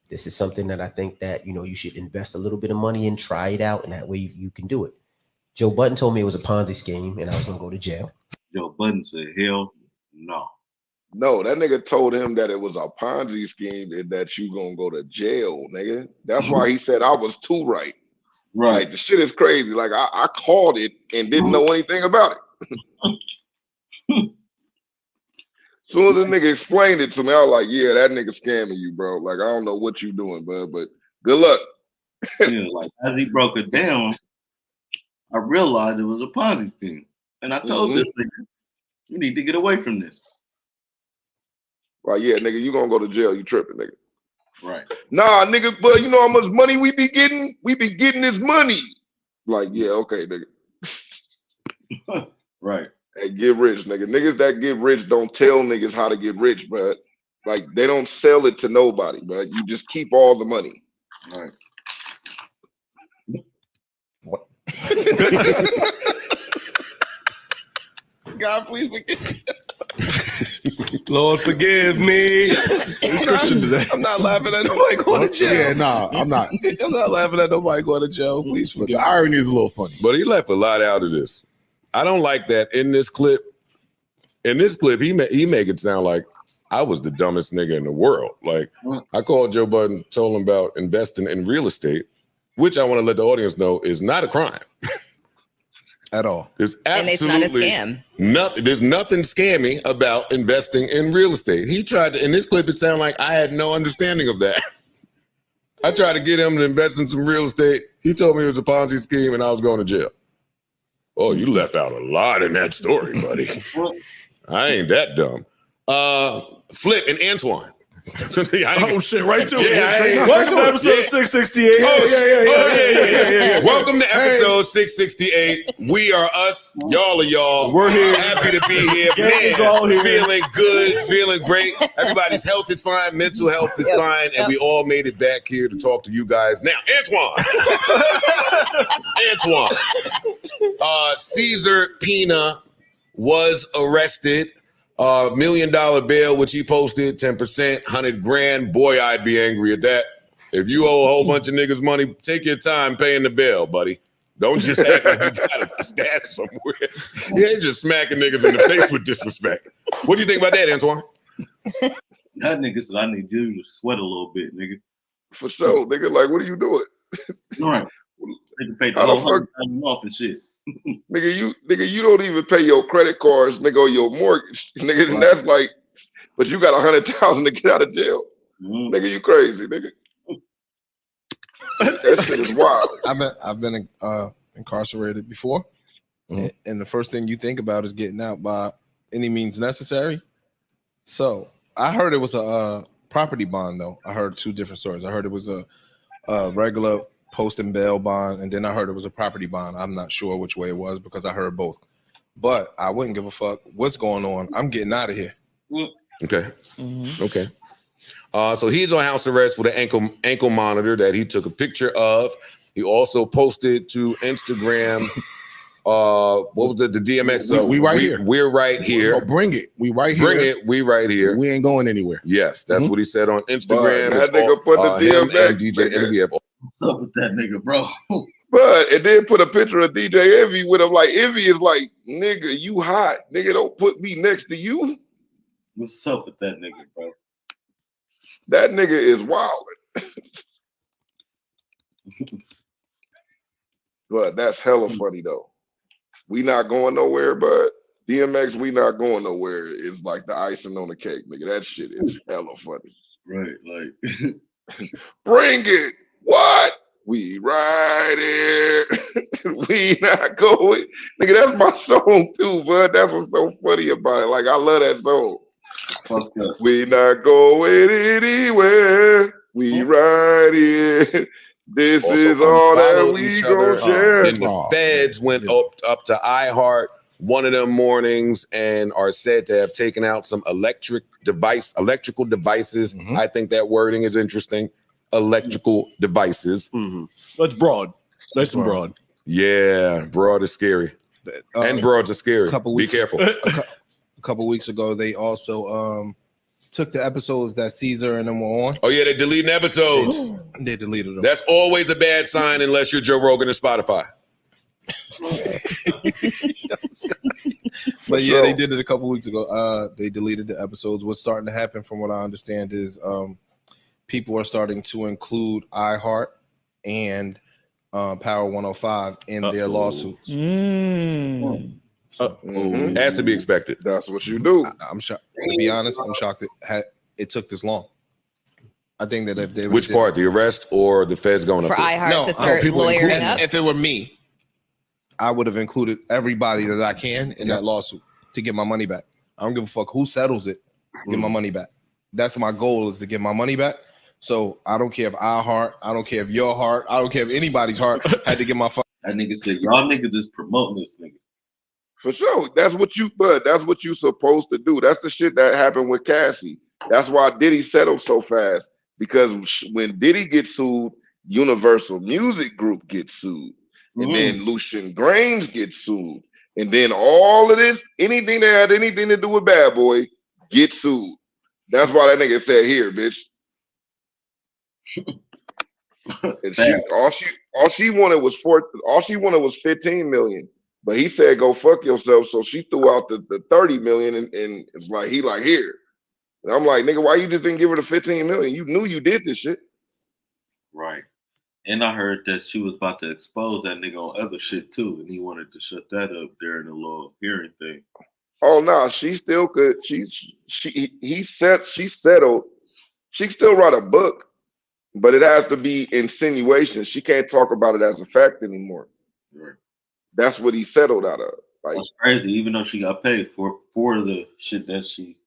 This is something that I think that, you should invest a little bit of money in, try it out, and that way you can do it. Joe Budden told me it was a Ponzi scheme and I was going to go to jail. Joe Budden said, hell no. No, that nigga told him that it was a Ponzi scheme and that you going to go to jail, nigga. That's why he said I was too right. Right. Like, the shit is crazy. Like, I called it and didn't know anything about it. Soon as the nigga explained it to me, I was like, yeah, that nigga scamming you, bro. Like, I don't know what you doing, bud, but good luck. Like, as he broke it down, I realized it was a Ponzi scheme. And I told this nigga, you need to get away from this. Right, yeah, nigga, you gonna go to jail. You tripping, nigga. Right. Nah, nigga, but you know how much money we be getting? We be getting this money. Like, yeah, okay, nigga. Right. Hey, get rich, nigga. Niggas that get rich don't tell niggas how to get rich, bro. Like, they don't sell it to nobody, bro. You just keep all the money. Right. What? God, please forgive. Lord, forgive me. It's Christian today. I'm not laughing at nobody going to jail. Yeah, no, I'm not. I'm not laughing at nobody going to jail. Please forgive. The irony is a little funny. But he left a lot out of this. I don't like that in this clip. In this clip, he make it sound like I was the dumbest nigga in the world. Like, I called Joe Budden, told him about investing in real estate, which I want to let the audience know is not a crime. At all. It's absolutely and it's not a scam. Nothing. There's nothing scammy about investing in real estate. He tried to, in this clip, it sounded like I had no understanding of that. I tried to get him to invest in some real estate. He told me it was a Ponzi scheme and I was going to jail. Oh, you left out a lot in that story, buddy. I ain't that dumb. Flip and Antoine. Oh shit! Right to it. Welcome to episode 668. Oh yeah. Welcome to episode 668. We are us. Y'all are y'all. We're here. Happy to be here. Gang's all here. Feeling good. Feeling great. Everybody's health is fine. Mental health is fine, and we all made it back here to talk to you guys. Now, Antoine. Caesar Pina was arrested. $1 million bail, which he posted, 10%, 100 grand. Boy, I'd be angry at that. If you owe a whole bunch of niggas money, take your time paying the bail, buddy. Don't just act like you got a stash somewhere. You ain't just smacking niggas in the face with disrespect. What do you think about that, Antoine? That nigga said, I need you to sweat a little bit, nigga. For sure, nigga. Like, what are you doing? Right. Nigga paid the How the whole fuck, $100,000 off and shit. nigga, you don't even pay your credit cards, nigga, or your mortgage, nigga. And that's like, but you got 100,000 to get out of jail, nigga. You crazy, nigga. That shit is wild. I've been incarcerated before, and the first thing you think about is getting out by any means necessary. So I heard it was a property bond, though. I heard two different stories. I heard it was a regular post and bail bond, and then I heard it was a property bond. I'm not sure which way it was because I heard both. But I wouldn't give a fuck what's going on. I'm getting out of here. Okay. Okay. So he's on house arrest with an ankle monitor that he took a picture of. He also posted to Instagram. What was the DMX? We right here. We're right here. Oh, bring it. We right here. Bring it. We right here. We ain't going anywhere. Yes, that's what he said on Instagram. But that nigga put the him DMX, and DJ Envy. What's up with that nigga, bro? But it did put a picture of DJ Envy with him. Like, Envy is like, nigga, you hot. Nigga, don't put me next to you. What's up with that nigga, bro? That nigga is wild. But that's hella funny, though. We not going nowhere, but DMX, we not going nowhere is like the icing on the cake, nigga. That shit is hella funny. Right, like. Bring it. What? We right here. We not going. Nigga, that's my song too, bud. That's what's so funny about it. Like, I love that song. We not going anywhere. We right here. This Also is all that unfollowed we each gonna other. share. Then the feds went up to iHeart one of them mornings and are said to have taken out some electrical devices. I think that wording is interesting. Electrical devices. That's broad. Nice and broad. Yeah, broad is scary. And broads are scary. Be careful. A couple weeks ago, they also took the episodes that Caesar and them were on. Oh yeah, they're deleting episodes. They deleted them. That's always a bad sign unless you're Joe Rogan and Spotify. But yeah, they did it a couple weeks ago. They deleted the episodes. What's starting to happen, from what I understand, is people are starting to include iHeart and Power 105 in their lawsuits. Has to be expected. That's what you do. I'm shocked. To be honest, I'm shocked it took this long. I think that if they Which part, the arrest or the feds going for up there? iHeart to start lawyering up? If it were me, I would have included everybody that I can in that lawsuit to get my money back. I don't give a fuck who settles it. Get my money back. That's my goal, is to get my money back. So I don't care if iHeart, I don't care if your heart, I don't care if anybody's heart had to get my fuck. That nigga said, y'all niggas is promoting this nigga. For sure. That's what you supposed to do. That's the shit that happened with Cassie. That's why Diddy settled so fast. Because when Diddy gets sued, Universal Music Group gets sued. And then Lucian Grainge gets sued. And then all of this, anything that had anything to do with Bad Boy, gets sued. That's why that nigga said, here, bitch. And all she wanted was 15 million. But he said, go fuck yourself. So she threw out the 30 million and it's like, he like, here. And I'm like, nigga, why you just didn't give her the 15 million? You knew you did this shit. Right. And I heard that she was about to expose that nigga on other shit too. And he wanted to shut that up during the little hearing thing. Oh no, she still could. She settled. She can still write a book, but it has to be insinuation. She can't talk about it as a fact anymore. Right. That's what he settled out of. Like, that's crazy, even though she got paid for the shit that she.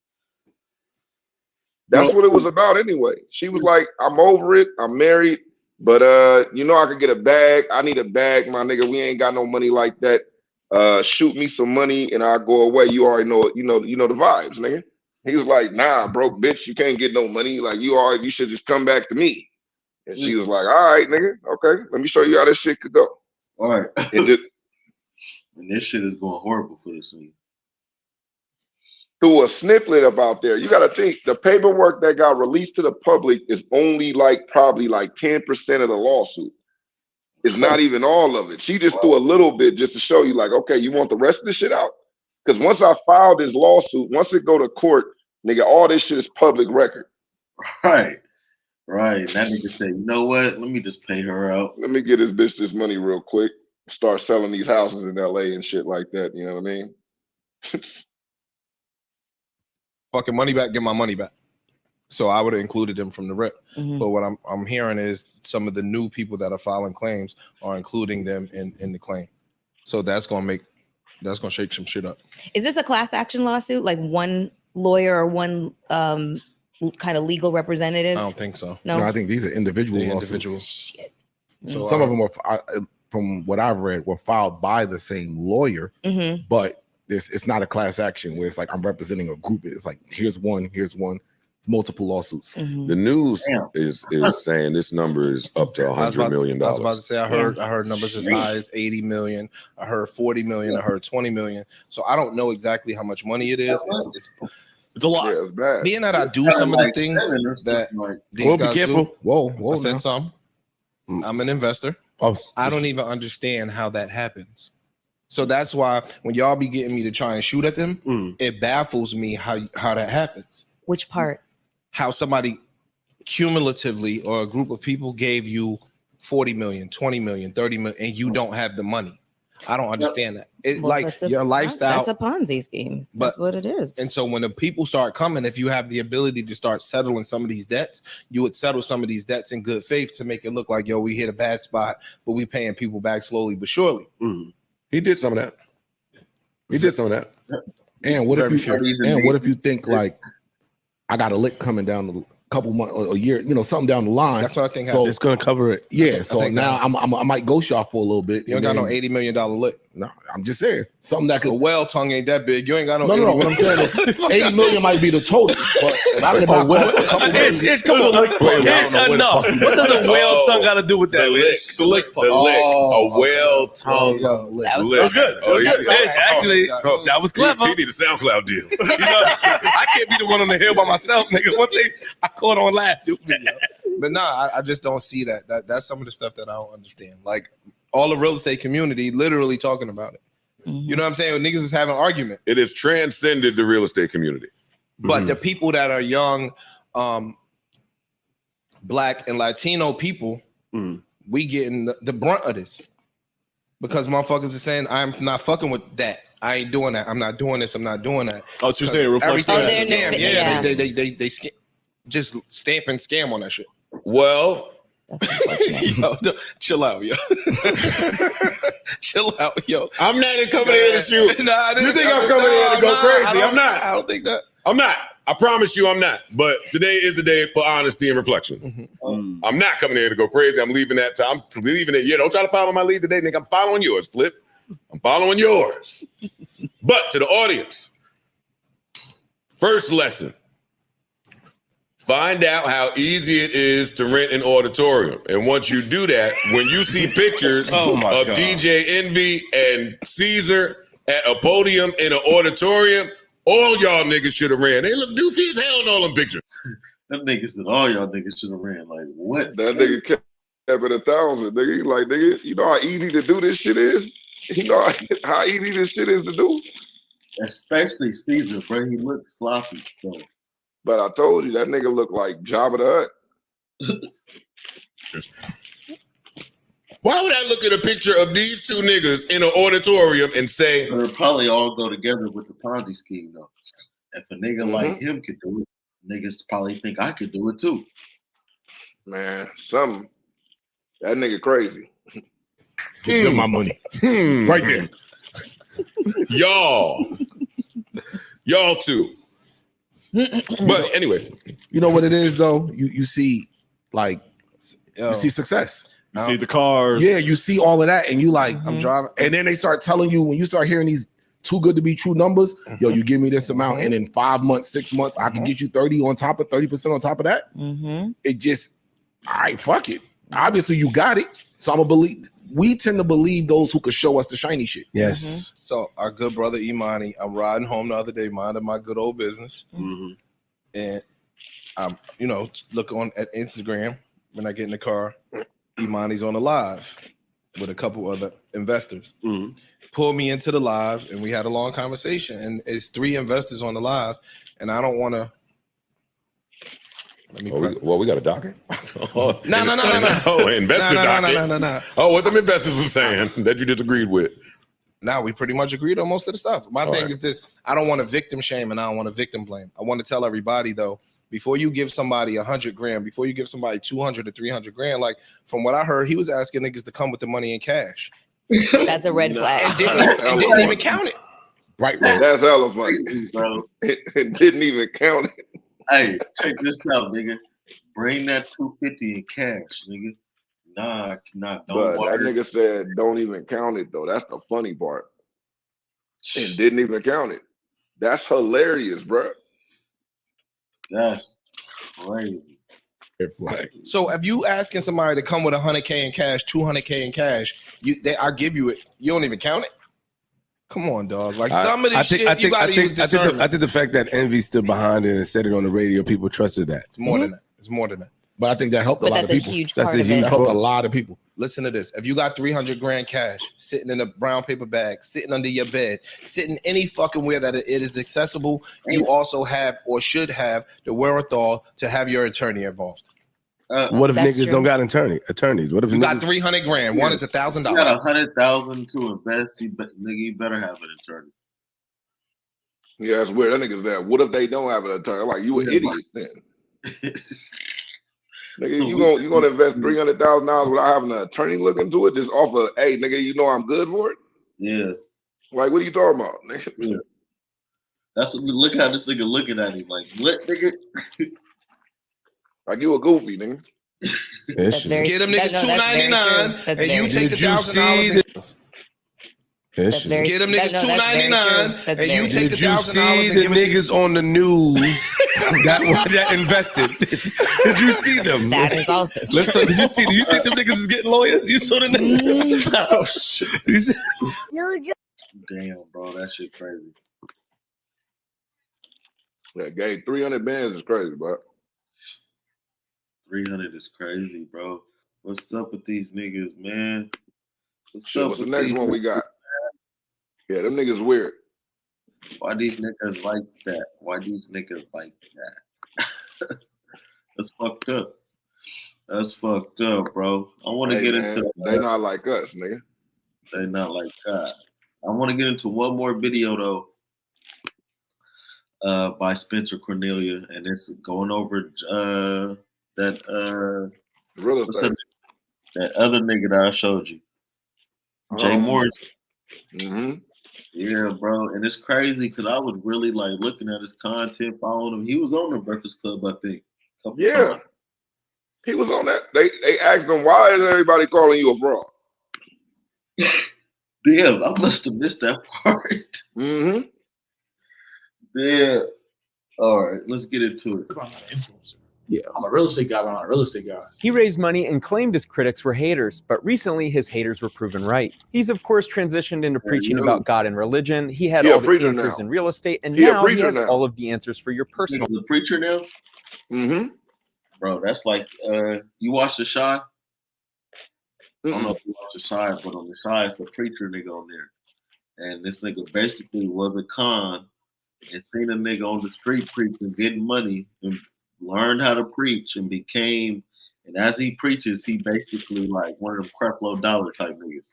That's what it was about anyway. She was like, I'm over it. I'm married, but I could get a bag. I need a bag, my nigga. We ain't got no money like that. Shoot me some money and I'll go away. You already know, you know the vibes, nigga. He was like, nah, broke bitch, you can't get no money. Like, you should just come back to me. And she was like, all right, nigga, okay, let me show you how this shit could go. All right. And this shit is going horrible for this nigga. Threw a snippet about there. You got to think the paperwork that got released to the public is only probably 10% of the lawsuit. It's not even all of it. She just threw a little bit just to show you, like, okay, you want the rest of this shit out? Because once I file this lawsuit, once it go to court, Nigga, all this shit is public record. Right. Right. That nigga said, you know what? Let me just pay her out. Let me get this bitch this money real quick. Start selling these houses in LA and shit like that. You know what I mean? Fucking money back, get my money back. So I would have included them from the rip. But what I'm hearing is some of the new people that are filing claims are including them in the claim. So that's gonna shake some shit up. Is this a class action lawsuit? Like one lawyer or one kind of legal representative? I don't think so. No, I think these are individual lawsuits. Individuals. Shit. So some of them are, from what I've read, were filed by the same lawyer, but it's not a class action where it's like I'm representing a group. It's like here's one. It's multiple lawsuits. The news is saying this number is up to $100 million. I was about to say I heard numbers as high as 80 million. I heard 40 million. I heard 20 million. So I don't know exactly how much money it is. It's a lot. Yeah, it's bad. Being that I do some of the things that these guys be careful. do. Whoa, I said some. I'm an investor. I don't even understand how that happens. So that's why when y'all be getting me to try and shoot at them, it baffles me how that happens. Which part? How somebody cumulatively or a group of people gave you 40 million, 20 million, 30 million, and you don't have the money. I don't understand that. It's like your lifestyle. That's a Ponzi scheme. That's what it is. And so when the people start coming, if you have the ability to start settling some of these debts, you would settle some of these debts in good faith to make it look like, yo, we hit a bad spot, but we paying people back slowly but surely. He did some of that. And what if you think like I got a lick coming down the couple months or a year, something down the line. That's what I think. So happened. it's gonna cover it. Yeah. So now I might ghost y'all for a little bit. You don't got no $80 million lick. No, I'm just saying something that could. A whale tongue ain't that big. You ain't got no. No. What I'm saying is 80 million might be the total, but I could knock a couple It's enough. What does a whale tongue got to do with that? The lick. A whale tongue. That was good. Actually, that was clever. He need a SoundCloud deal. I can't be the one on the hill by myself, nigga. One thing I caught on last. But nah, I just don't see that. That's some of the stuff that I don't understand. Like all the real estate community literally talking about it. You know what I'm saying? Niggas is having an argument. It has transcended the real estate community. But the people that are young, Black and Latino people, we getting the brunt of this. Because motherfuckers are saying, I'm not fucking with that. I ain't doing that. I'm not doing this. I'm not doing that. Oh, so you're saying it reflects everything that? Scam. Yeah, they scam, just stamp and scam on that shit. Well, yo, chill out, yo. Chill out, yo. I'm not even coming here to shoot. Nah, you think I'm coming here to go crazy? I'm not. I don't think that. I'm not. I promise you I'm not. But today is the day for honesty and reflection. I'm not coming here to go crazy. I'm leaving that time. I'm leaving it. Yeah, don't try to follow my lead today, nigga. I'm following yours, Flip. I'm following yours. But to the audience, first lesson. Find out how easy it is to rent an auditorium. And once you do that, when you see pictures of DJ Envy and Caesar at a podium in an auditorium, all y'all niggas should have ran. They look doofy as hell in all them pictures. Them niggas said all y'all niggas should have ran. Like, what? That nigga kept it 1,000. Nigga, he like, nigga, you know how easy to do this shit is? You know how easy this shit is to do? Especially Caesar, bro. He looked sloppy, so. But I told you, that nigga looked like Jabba the Hutt. Why would I look at a picture of these two niggas in an auditorium and say... They'll probably all go together with the Ponzi scheme, though. If a nigga like him could do it, niggas probably think I could do it, too. Man, that nigga crazy. Give my money. Right there. Y'all too. But anyway, you know what it is though. You see, like, you see success. You see the cars. Yeah, you see all of that, and you like, I'm driving. And then they start telling you when you start hearing these too good to be true numbers. Yo, you give me this amount, and in 5 months, 6 months, I can get you 30 on top of 30% on top of that. It just, all right, fuck it. Obviously, you got it. So I'm gonna believe. We tend to believe those who could show us the shiny shit. Yes. So our good brother Imani, I'm riding home the other day, minding my good old business, and I'm, look on at Instagram when I get in the car. Imani's on the live with a couple other investors. Pulled me into the live, and we had a long conversation. And it's 3 investors on the live, and I don't want to We got a docket. No. Oh, investor docket. No. Oh, what them investors were saying that you disagreed with. Now we pretty much agreed on most of the stuff. My thing is this: I don't want to victim shame and I don't want to victim blame. I want to tell everybody though, before you give somebody $100,000, before you give somebody 200 to 300 grand, like from what I heard, he was asking niggas to come with the money in cash. That's a red flag. And didn't even count it. Right. That's hella funny, bro. It didn't even count it. Hey, check this out, nigga. Bring that 250 in cash, nigga. Nah, don't But worry. that nigga said don't even count it though. That's the funny part. And didn't even count it. That's hilarious, bro. That's crazy. So if you asking somebody to come with $100K in cash, $200K in cash, I give you it. You don't even count it. Come on, dog. Like some of this shit, you gotta use discernment. I think the fact that Envy stood behind it and said it on the radio, people trusted that. It's more than that. It's more than that. But I think that helped a lot of people. That's a huge that helped a lot of people. Listen to this. If you got 300 grand cash sitting in a brown paper bag, sitting under your bed, sitting any fucking where that it is accessible, you also have or should have the wherewithal to have your attorney involved. What if niggas don't got attorneys? What if you got 300 grand? One is $1,000. You got 100,000 to invest. Nigga, you better have an attorney. Yeah, that's weird. That nigga's there. What if they don't have an attorney? Like you an idiot then. Nigga, so you gonna invest $300,000 without having an attorney look into it? Just off of, hey, nigga, you know I'm good for it. Yeah. Like, what are you talking about, nigga? Yeah. That's what, look how this nigga looking at him like, what, nigga? Like you a goofy, nigga. Get them niggas $299 and you take the $1,000. Get them niggas $299 and you take the $1,000. Did you see the niggas on the news that invested? Did you see them? That is also true. Did you see? Do you think them niggas is getting lawyers? You saw the niggas? Oh shit! No joke. Damn, bro, that shit crazy. Yeah, Gabe, 300 bands is crazy, bro. 300 is crazy, bro. What's up with these niggas, man? What's the next one we got? Yeah, them niggas weird. Why these niggas like that? Why these niggas like that? That's fucked up. That's fucked up, bro. I want to get into. They not like us, nigga. They not like us. I want to get into one more video though, by Spencer Cornelia, and it's going over that real estate. That other nigga that I showed you, Jay Morris. Mm-hmm. Yeah, bro, and it's crazy because I was really like looking at his content, following him. He was on the Breakfast Club, I think. Yeah, times. He was on that. They asked him, "Why is everybody calling you a fraud?" Damn, I must have missed that part. Mm-hmm. Yeah. All right, let's get into it. Influencer. Yeah, I'm a real estate guy, but I'm not a real estate guy. He raised money and claimed his critics were haters, but recently his haters were proven right. He's, of course, transitioned into preaching about God and religion. He had all the answers in real estate, and now he has all of the answers for your personal. He's a preacher now? Mm-hmm. Bro, that's like, you watch The Shy? I don't know if you watch The Shy, but on The Shy, it's a preacher nigga on there. And this nigga basically was a con and seen a nigga on the street preaching, getting money, and learned how to preach and became, and as he preaches, he basically like one of them Creflo Dollar type niggas.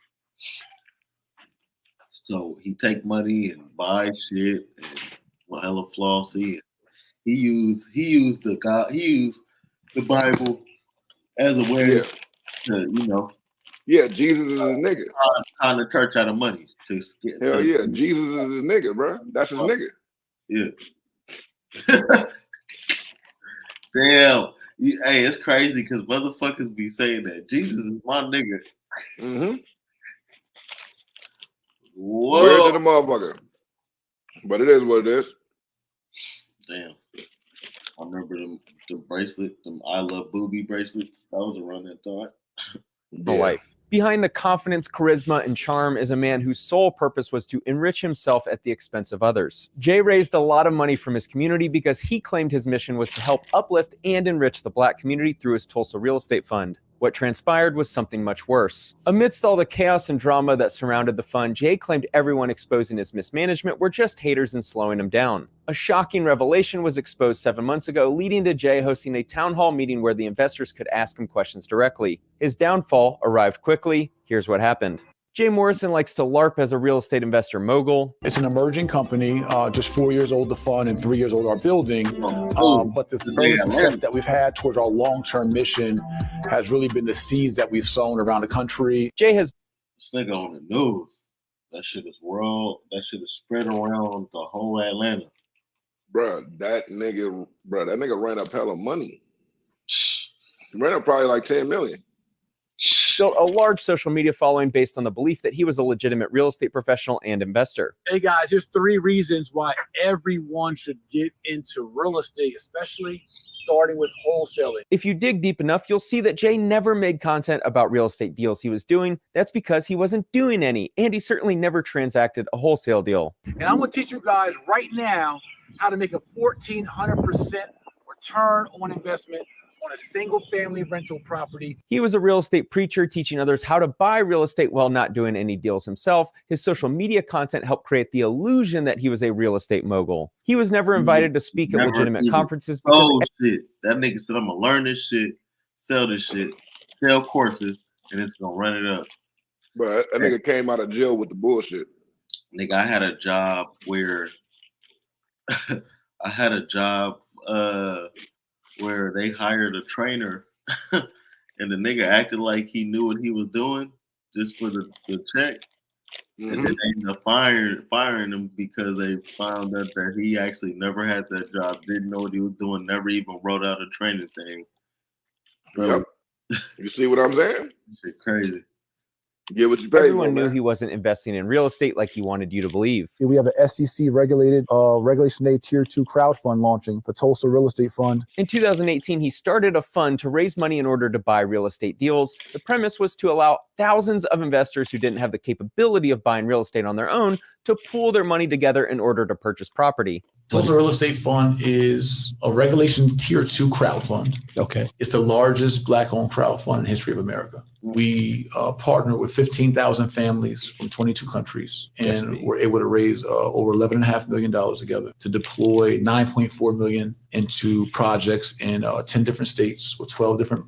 So he take money and buy shit and hella flossy. He used the Bible as a way to, you know. Yeah, Jesus is a nigga. Kind of church out of money to skip. Hell yeah, Jesus is a nigga, bro. That's his nigga. Yeah. Damn. Hey, it's crazy because motherfuckers be saying that. Jesus is my nigga. Mm-hmm. Whoa. Weird to the motherfucker. But it is what it is. Damn. I remember the bracelet, them I Love Booby bracelets. That was around that time. The life. Behind the confidence, charisma, and charm is a man whose sole purpose was to enrich himself at the expense of others. Jay raised a lot of money from his community because he claimed his mission was to help uplift and enrich the Black community through his Tulsa real estate fund. What transpired was something much worse. Amidst all the chaos and drama that surrounded the fund, Jay claimed everyone exposing his mismanagement were just haters and slowing him down. A shocking revelation was exposed 7 months ago, leading to Jay hosting a town hall meeting where the investors could ask him questions directly. His downfall arrived quickly. Here's what happened. Jay Morrison likes to LARP as a real estate investor mogul. It's an emerging company, just 4 years old to fund and 3 years old our building. But the early success that we've had towards our long-term mission has really been the seeds that we've sown around the country. Jay has this nigga on the news. That shit is spread around the whole Atlanta. That nigga ran up hella money. He ran up probably like 10 million. Built a large social media following based on the belief that he was a legitimate real estate professional and investor. Hey guys, here's 3 reasons why everyone should get into real estate, especially starting with wholesaling. If you dig deep enough, you'll see that Jay never made content about real estate deals he was doing. That's because he wasn't doing any, and he certainly never transacted a wholesale deal. And I'm gonna teach you guys right now how to make a 1,400% return on investment on a single family rental property. He was a real estate preacher teaching others how to buy real estate while not doing any deals himself. His social media content helped create the illusion that he was a real estate mogul. He was never invited to speak at legitimate conferences. Shit. That nigga said, I'm gonna learn this shit, sell this shit, sell courses, and it's gonna run it up. But that nigga came out of jail with the bullshit. Nigga, I had a job where where they hired a trainer and the nigga acted like he knew what he was doing just for the check. And then they ended up firing him because they found out that he actually never had that job, didn't know what he was doing, never even wrote out a training thing. Bro, you see what I'm saying? Shit crazy. Get what you pay. Everyone knew he wasn't investing in real estate like he wanted you to believe. We have an SEC regulated Regulation A Tier 2 crowd fund launching, the Tulsa Real Estate Fund. In 2018, he started a fund to raise money in order to buy real estate deals. The premise was to allow thousands of investors who didn't have the capability of buying real estate on their own to pool their money together in order to purchase property. Tulsa Real Estate Fund is a Regulation Tier 2 crowd fund. Okay. It's the largest Black-owned crowd fund in the history of America. We partner with 15,000 families from 22 countries, and we're able to raise over $11.5 million together to deploy $9.4 million into projects in 10 different states with 12 different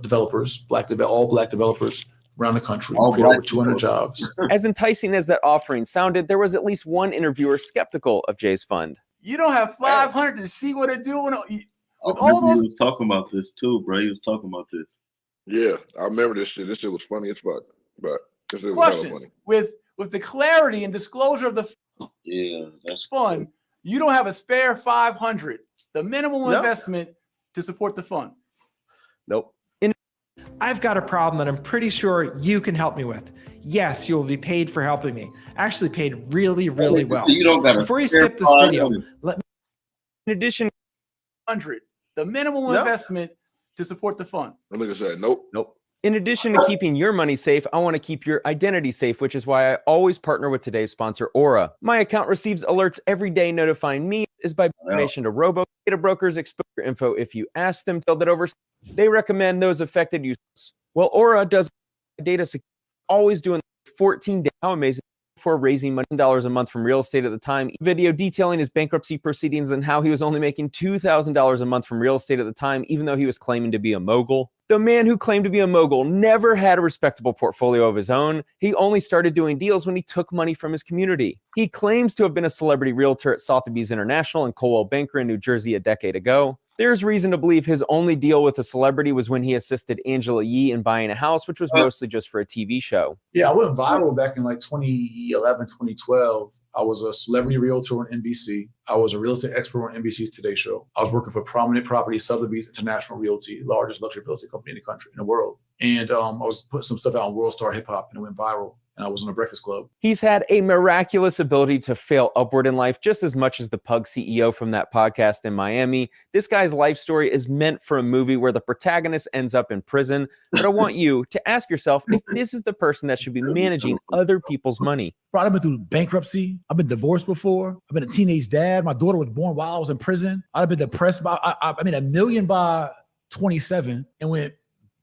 developers, all black developers around the country. We created over 200 jobs. As enticing as that offering sounded, there was at least one interviewer skeptical of Jay's fund. You don't have 500 to see what they're doing. He was talking about this too, bro. He was talking about this. Yeah, I remember this shit. This shit was funny as fuck. But this shit was questions funny. with the clarity and disclosure of the that's fund. You don't have a spare 500, the minimum investment to support the fund. Nope. I've got a problem that I'm pretty sure you can help me with. Yes, you will be paid for helping me. Actually paid really, really well. So you don't got Before you skip this video, let me. In addition, 100, the minimum investment to support the fund. Let me just say, nope. In addition to keeping your money safe, I want to keep your identity safe, which is why I always partner with today's sponsor, Aura. My account receives alerts every day notifying me is by information to robo data brokers expose your info if you ask them to that over. They recommend those affected users. Well, Aura does data security, always doing 14 days. How amazing. For raising money $1,000 a month from real estate at the time. Video detailing his bankruptcy proceedings and how he was only making $2,000 a month from real estate at the time, even though he was claiming to be a mogul. The man who claimed to be a mogul never had a respectable portfolio of his own. He only started doing deals when he took money from his community. He claims to have been a celebrity realtor at Sotheby's International and Coldwell Banker in New Jersey a decade ago. There's reason to believe his only deal with a celebrity was when he assisted Angela Yee in buying a house, which was mostly just for a TV show. Yeah, I went viral back in like 2011, 2012. I was a celebrity realtor on NBC. I was a real estate expert on NBC's Today Show. I was working for Prominent Property Sotheby's International Realty, largest luxury real estate company in the country, in the world. And I was putting some stuff out on World Star Hip Hop, and it went viral. And I was on the Breakfast Club. He's had a miraculous ability to fail upward in life just as much as the Pug CEO from that podcast in Miami. This guy's life story is meant for a movie where the protagonist ends up in prison. But I want you to ask yourself if this is the person that should be managing other people's money. Bro, I've been through bankruptcy. I've been divorced before. I've been a teenage dad. My daughter was born while I was in prison. I've been depressed. I made $1 million by 27 and went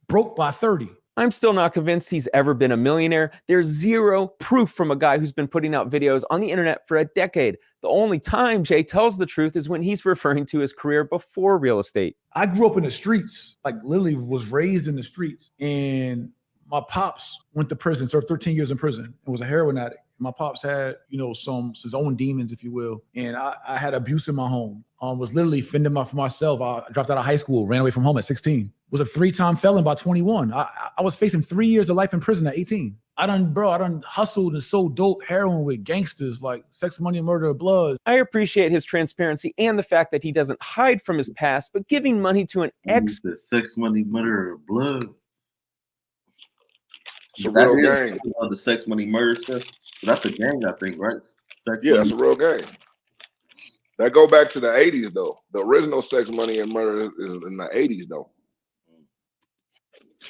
broke by 30. I'm still not convinced he's ever been a millionaire. There's zero proof from a guy who's been putting out videos on the internet for a decade. The only time Jay tells the truth is when he's referring to his career before real estate. I grew up in the streets, like literally was raised in the streets. And my pops went to prison, served 13 years in prison, and was a heroin addict. My pops had, his own demons, if you will. And I had abuse in my home. Was literally fending for myself. I dropped out of high school, ran away from home at 16. Was a 3-time felon by 21. I was facing 3 years of life in prison at 18. I done hustled and sold dope heroin with gangsters like Sex, Money, and Murder of Blood. I appreciate his transparency and the fact that he doesn't hide from his past, but giving money to an ex. The Sex, Money, Murder of Blood. It's a real gang. The Sex, Money, Murder stuff. That's a gang, I think, right? It's a real gang. That go back to the 80s, though. The original Sex, Money, and Murder is in the 80s, though.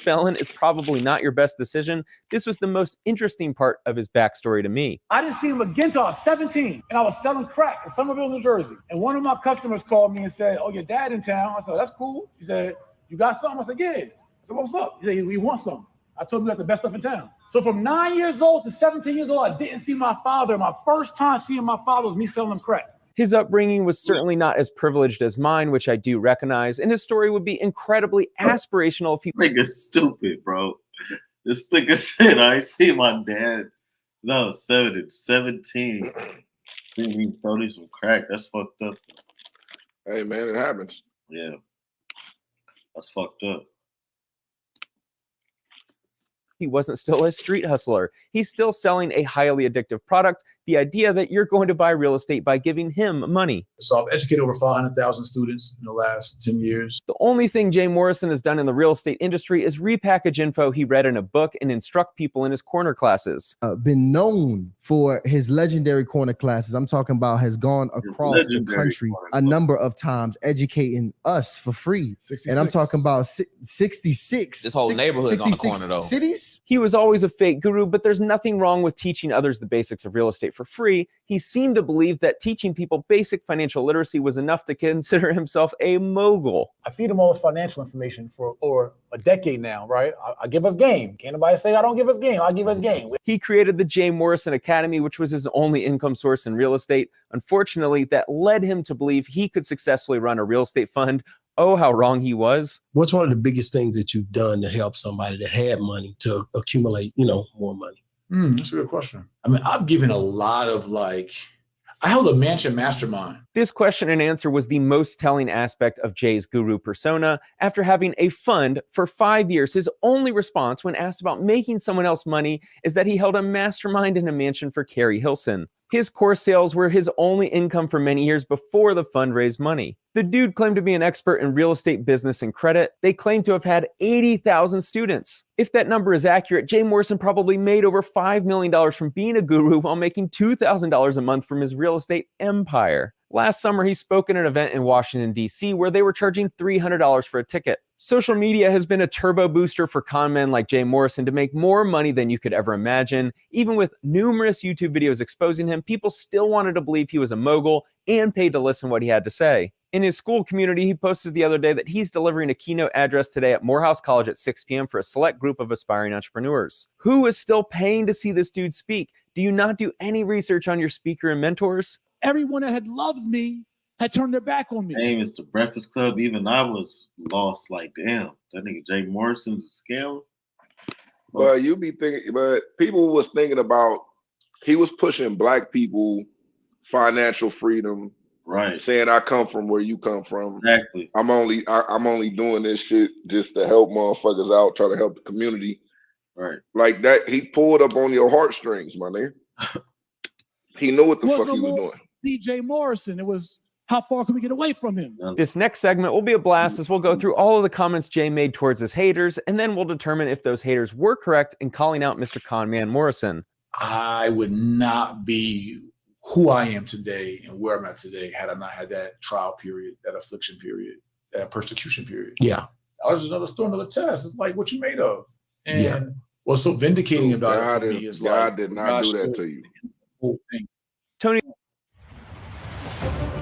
Felon is probably not your best decision. This was the most interesting part of his backstory to me. I didn't see him again until I was 17, and I was selling crack in Somerville, New Jersey. And one of my customers called me and said, "Oh, your dad in town." I said, "That's cool." She said, "You got something?" I said, "Yeah." I said, "What's up?" He said, "We want something." I told him we got the best stuff in town. So from 9 years old to 17 years old, I didn't see my father. My first time seeing my father was me selling him crack. His upbringing was certainly not as privileged as mine, which I do recognize, and his story would be incredibly aspirational if he... Nigga's stupid, bro. This nigga said, I see my dad. No, 17. See me sold him some crack. That's fucked up. Hey, man, it happens. Yeah. That's fucked up. He wasn't still a street hustler. He's still selling a highly addictive product. The idea that you're going to buy real estate by giving him money. So I've educated over 500,000 students in the last 10 years. The only thing Jay Morrison has done in the real estate industry is repackage info he read in a book and instruct people in his corner classes. Been known for his legendary corner classes. I'm talking about has gone across the country a number of times educating us for free. 66. And I'm talking about 66. This whole neighborhood's on the corner though. Cities? He was always a fake guru, but there's nothing wrong with teaching others the basics of real estate for free. He seemed to believe that teaching people basic financial literacy was enough to consider himself a mogul. I feed him all this financial information for over a decade now, right? I give us game. Can't nobody say I don't give us game. I give us game. He created the Jay Morrison Academy, which was his only income source in real estate. Unfortunately, that led him to believe he could successfully run a real estate fund. Oh, how wrong he was. What's one of the biggest things that you've done to help somebody that had money to accumulate, more money? That's a good question. I mean, I've given a lot of I held a mansion mastermind. This question and answer was the most telling aspect of Jay's guru persona. After having a fund for 5 years, his only response when asked about making someone else money is that he held a mastermind in a mansion for Carrie Hilson. His course sales were his only income for many years before the fund raised money. The dude claimed to be an expert in real estate business and credit. They claim to have had 80,000 students. If that number is accurate, Jay Morrison probably made over $5 million from being a guru while making $2,000 a month from his real estate empire. Last summer, he spoke at an event in Washington, D.C., where they were charging $300 for a ticket. Social media has been a turbo booster for con men like Jay Morrison to make more money than you could ever imagine. Even with numerous YouTube videos exposing him, people still wanted to believe he was a mogul and paid to listen to what he had to say. In his school community, he posted the other day that he's delivering a keynote address today at Morehouse College at 6 p.m. for a select group of aspiring entrepreneurs. Who is still paying to see this dude speak? Do you not do any research on your speaker and mentors? Everyone that had loved me had turned their back on me. Name is the Breakfast Club. Even I was lost. Like, damn, that nigga Jay Morrison's a scam. But you be thinking, but people was thinking about he was pushing black people financial freedom. Right. Saying I come from where you come from. Exactly. I'm only doing this shit just to help motherfuckers out, try to help the community. Right. Like that, he pulled up on your heartstrings, my nigga. He knew what the fuck he was doing. DJ Morrison. It was how far can we get away from him? This next segment will be a blast as we'll go through all of the comments Jay made towards his haters, and then we'll determine if those haters were correct in calling out Mr. Conman Morrison. I would not be who I am today and where I'm at today had I not had that trial period, that affliction period, that persecution period. Yeah. That was another story, another test. It's like what you made of. And what's so vindicating about it for me is God did not do that to you. Whole thing. Tony.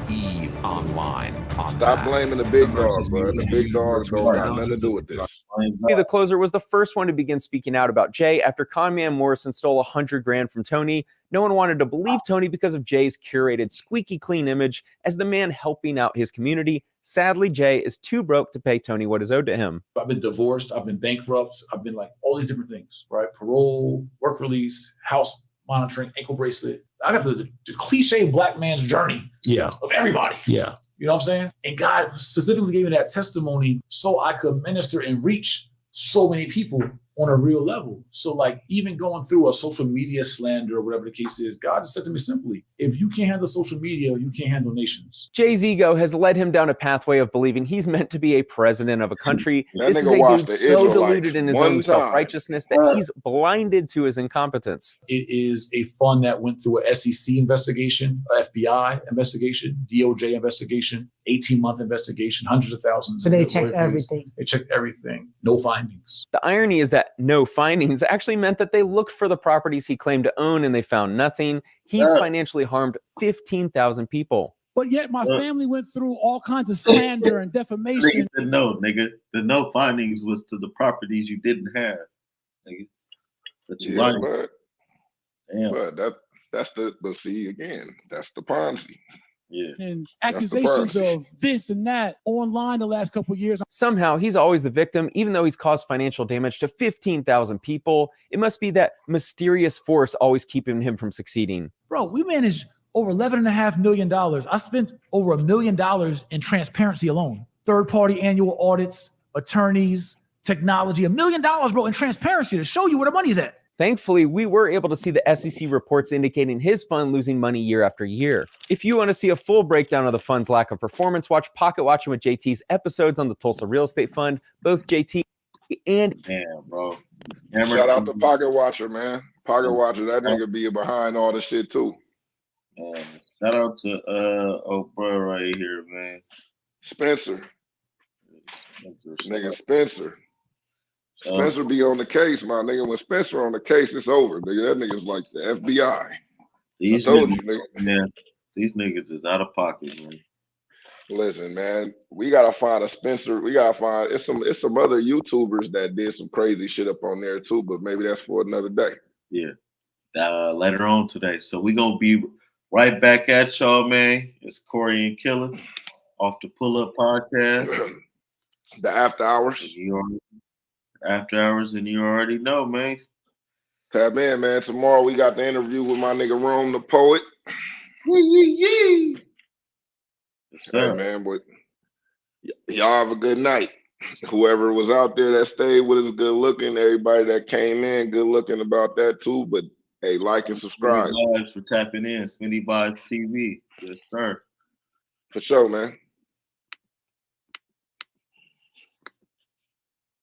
Eve on online on Stop that. blaming the big dog, bro. The big dog don't got nothing to do with this. The closer was the first one to begin speaking out about Jay after conman Morrison stole $100,000 from Tony. No one wanted to believe Tony because of Jay's curated, squeaky clean image as the man helping out his community. Sadly, Jay is too broke to pay Tony what is owed to him. I've been divorced. I've been bankrupt. I've been like all these different things, right? Parole, work release, house monitoring, ankle bracelet. I got the cliche black man's journey of everybody. Yeah. You know what I'm saying? And God specifically gave me that testimony so I could minister and reach so many people on a real level. So like even going through a social media slander or whatever the case is, God just said to me simply, if you can't handle social media, you can't handle nations. Jay's ego has led him down a pathway of believing he's meant to be a president of a country. This is a dude so deluded in his own self-righteousness that he's blinded to his incompetence. It is a fund that went through a SEC investigation, a FBI investigation, DOJ investigation, 18-month investigation, hundreds of thousands. So they checked everything. They checked everything. No findings. The irony is that no findings actually meant that they looked for the properties he claimed to own and they found nothing. He's financially harmed 15,000 people. But yet my family went through all kinds of slander and defamation. No, nigga. The no findings was to the properties you didn't have. Nigga. That you lied. But that's but see again, that's the Ponzi. Yeah. And accusations of this and that online the last couple of years. Somehow he's always the victim, even though he's caused financial damage to 15,000 people. It must be that mysterious force always keeping him from succeeding. Bro, we managed over $11.5 million. I spent over $1 million in transparency alone. Third-party annual audits, attorneys, technology, $1 million, bro, in transparency to show you where the money's at. Thankfully, we were able to see the SEC reports indicating his fund losing money year after year. If you want to see a full breakdown of the fund's lack of performance, watch Pocket Watching with JT's episodes on the Tulsa Real Estate Fund. Both JT and bro. Shout out to Pocket Watcher, man. Pocket Watcher, that nigga be behind all the shit too. Shout out to old bro right here, man. Spencer. Nigga Spencer. Spencer be on the case, my nigga. When Spencer on the case, it's over, nigga. That nigga's like the FBI. These told niggas, you, nigga. Yeah, these niggas is out of pocket, man. Listen, man, we gotta find a Spencer. We gotta find it's some other YouTubers that did some crazy shit up on there too, but maybe that's for another day. Yeah, later on today. So we gonna be right back at y'all, man. It's Cory and Killa off the Pull Up Podcast. The after hours. After hours, and you already know, man. Tap in, man. Tomorrow we got the interview with my nigga Rome the Poet. Yes, hey, man, but y'all have a good night. Whoever was out there that stayed with us, good looking. Everybody that came in, good looking about that too. But hey, like and subscribe. Thanks for tapping in. Smitty Vibes TV. Yes, sir. For sure, man.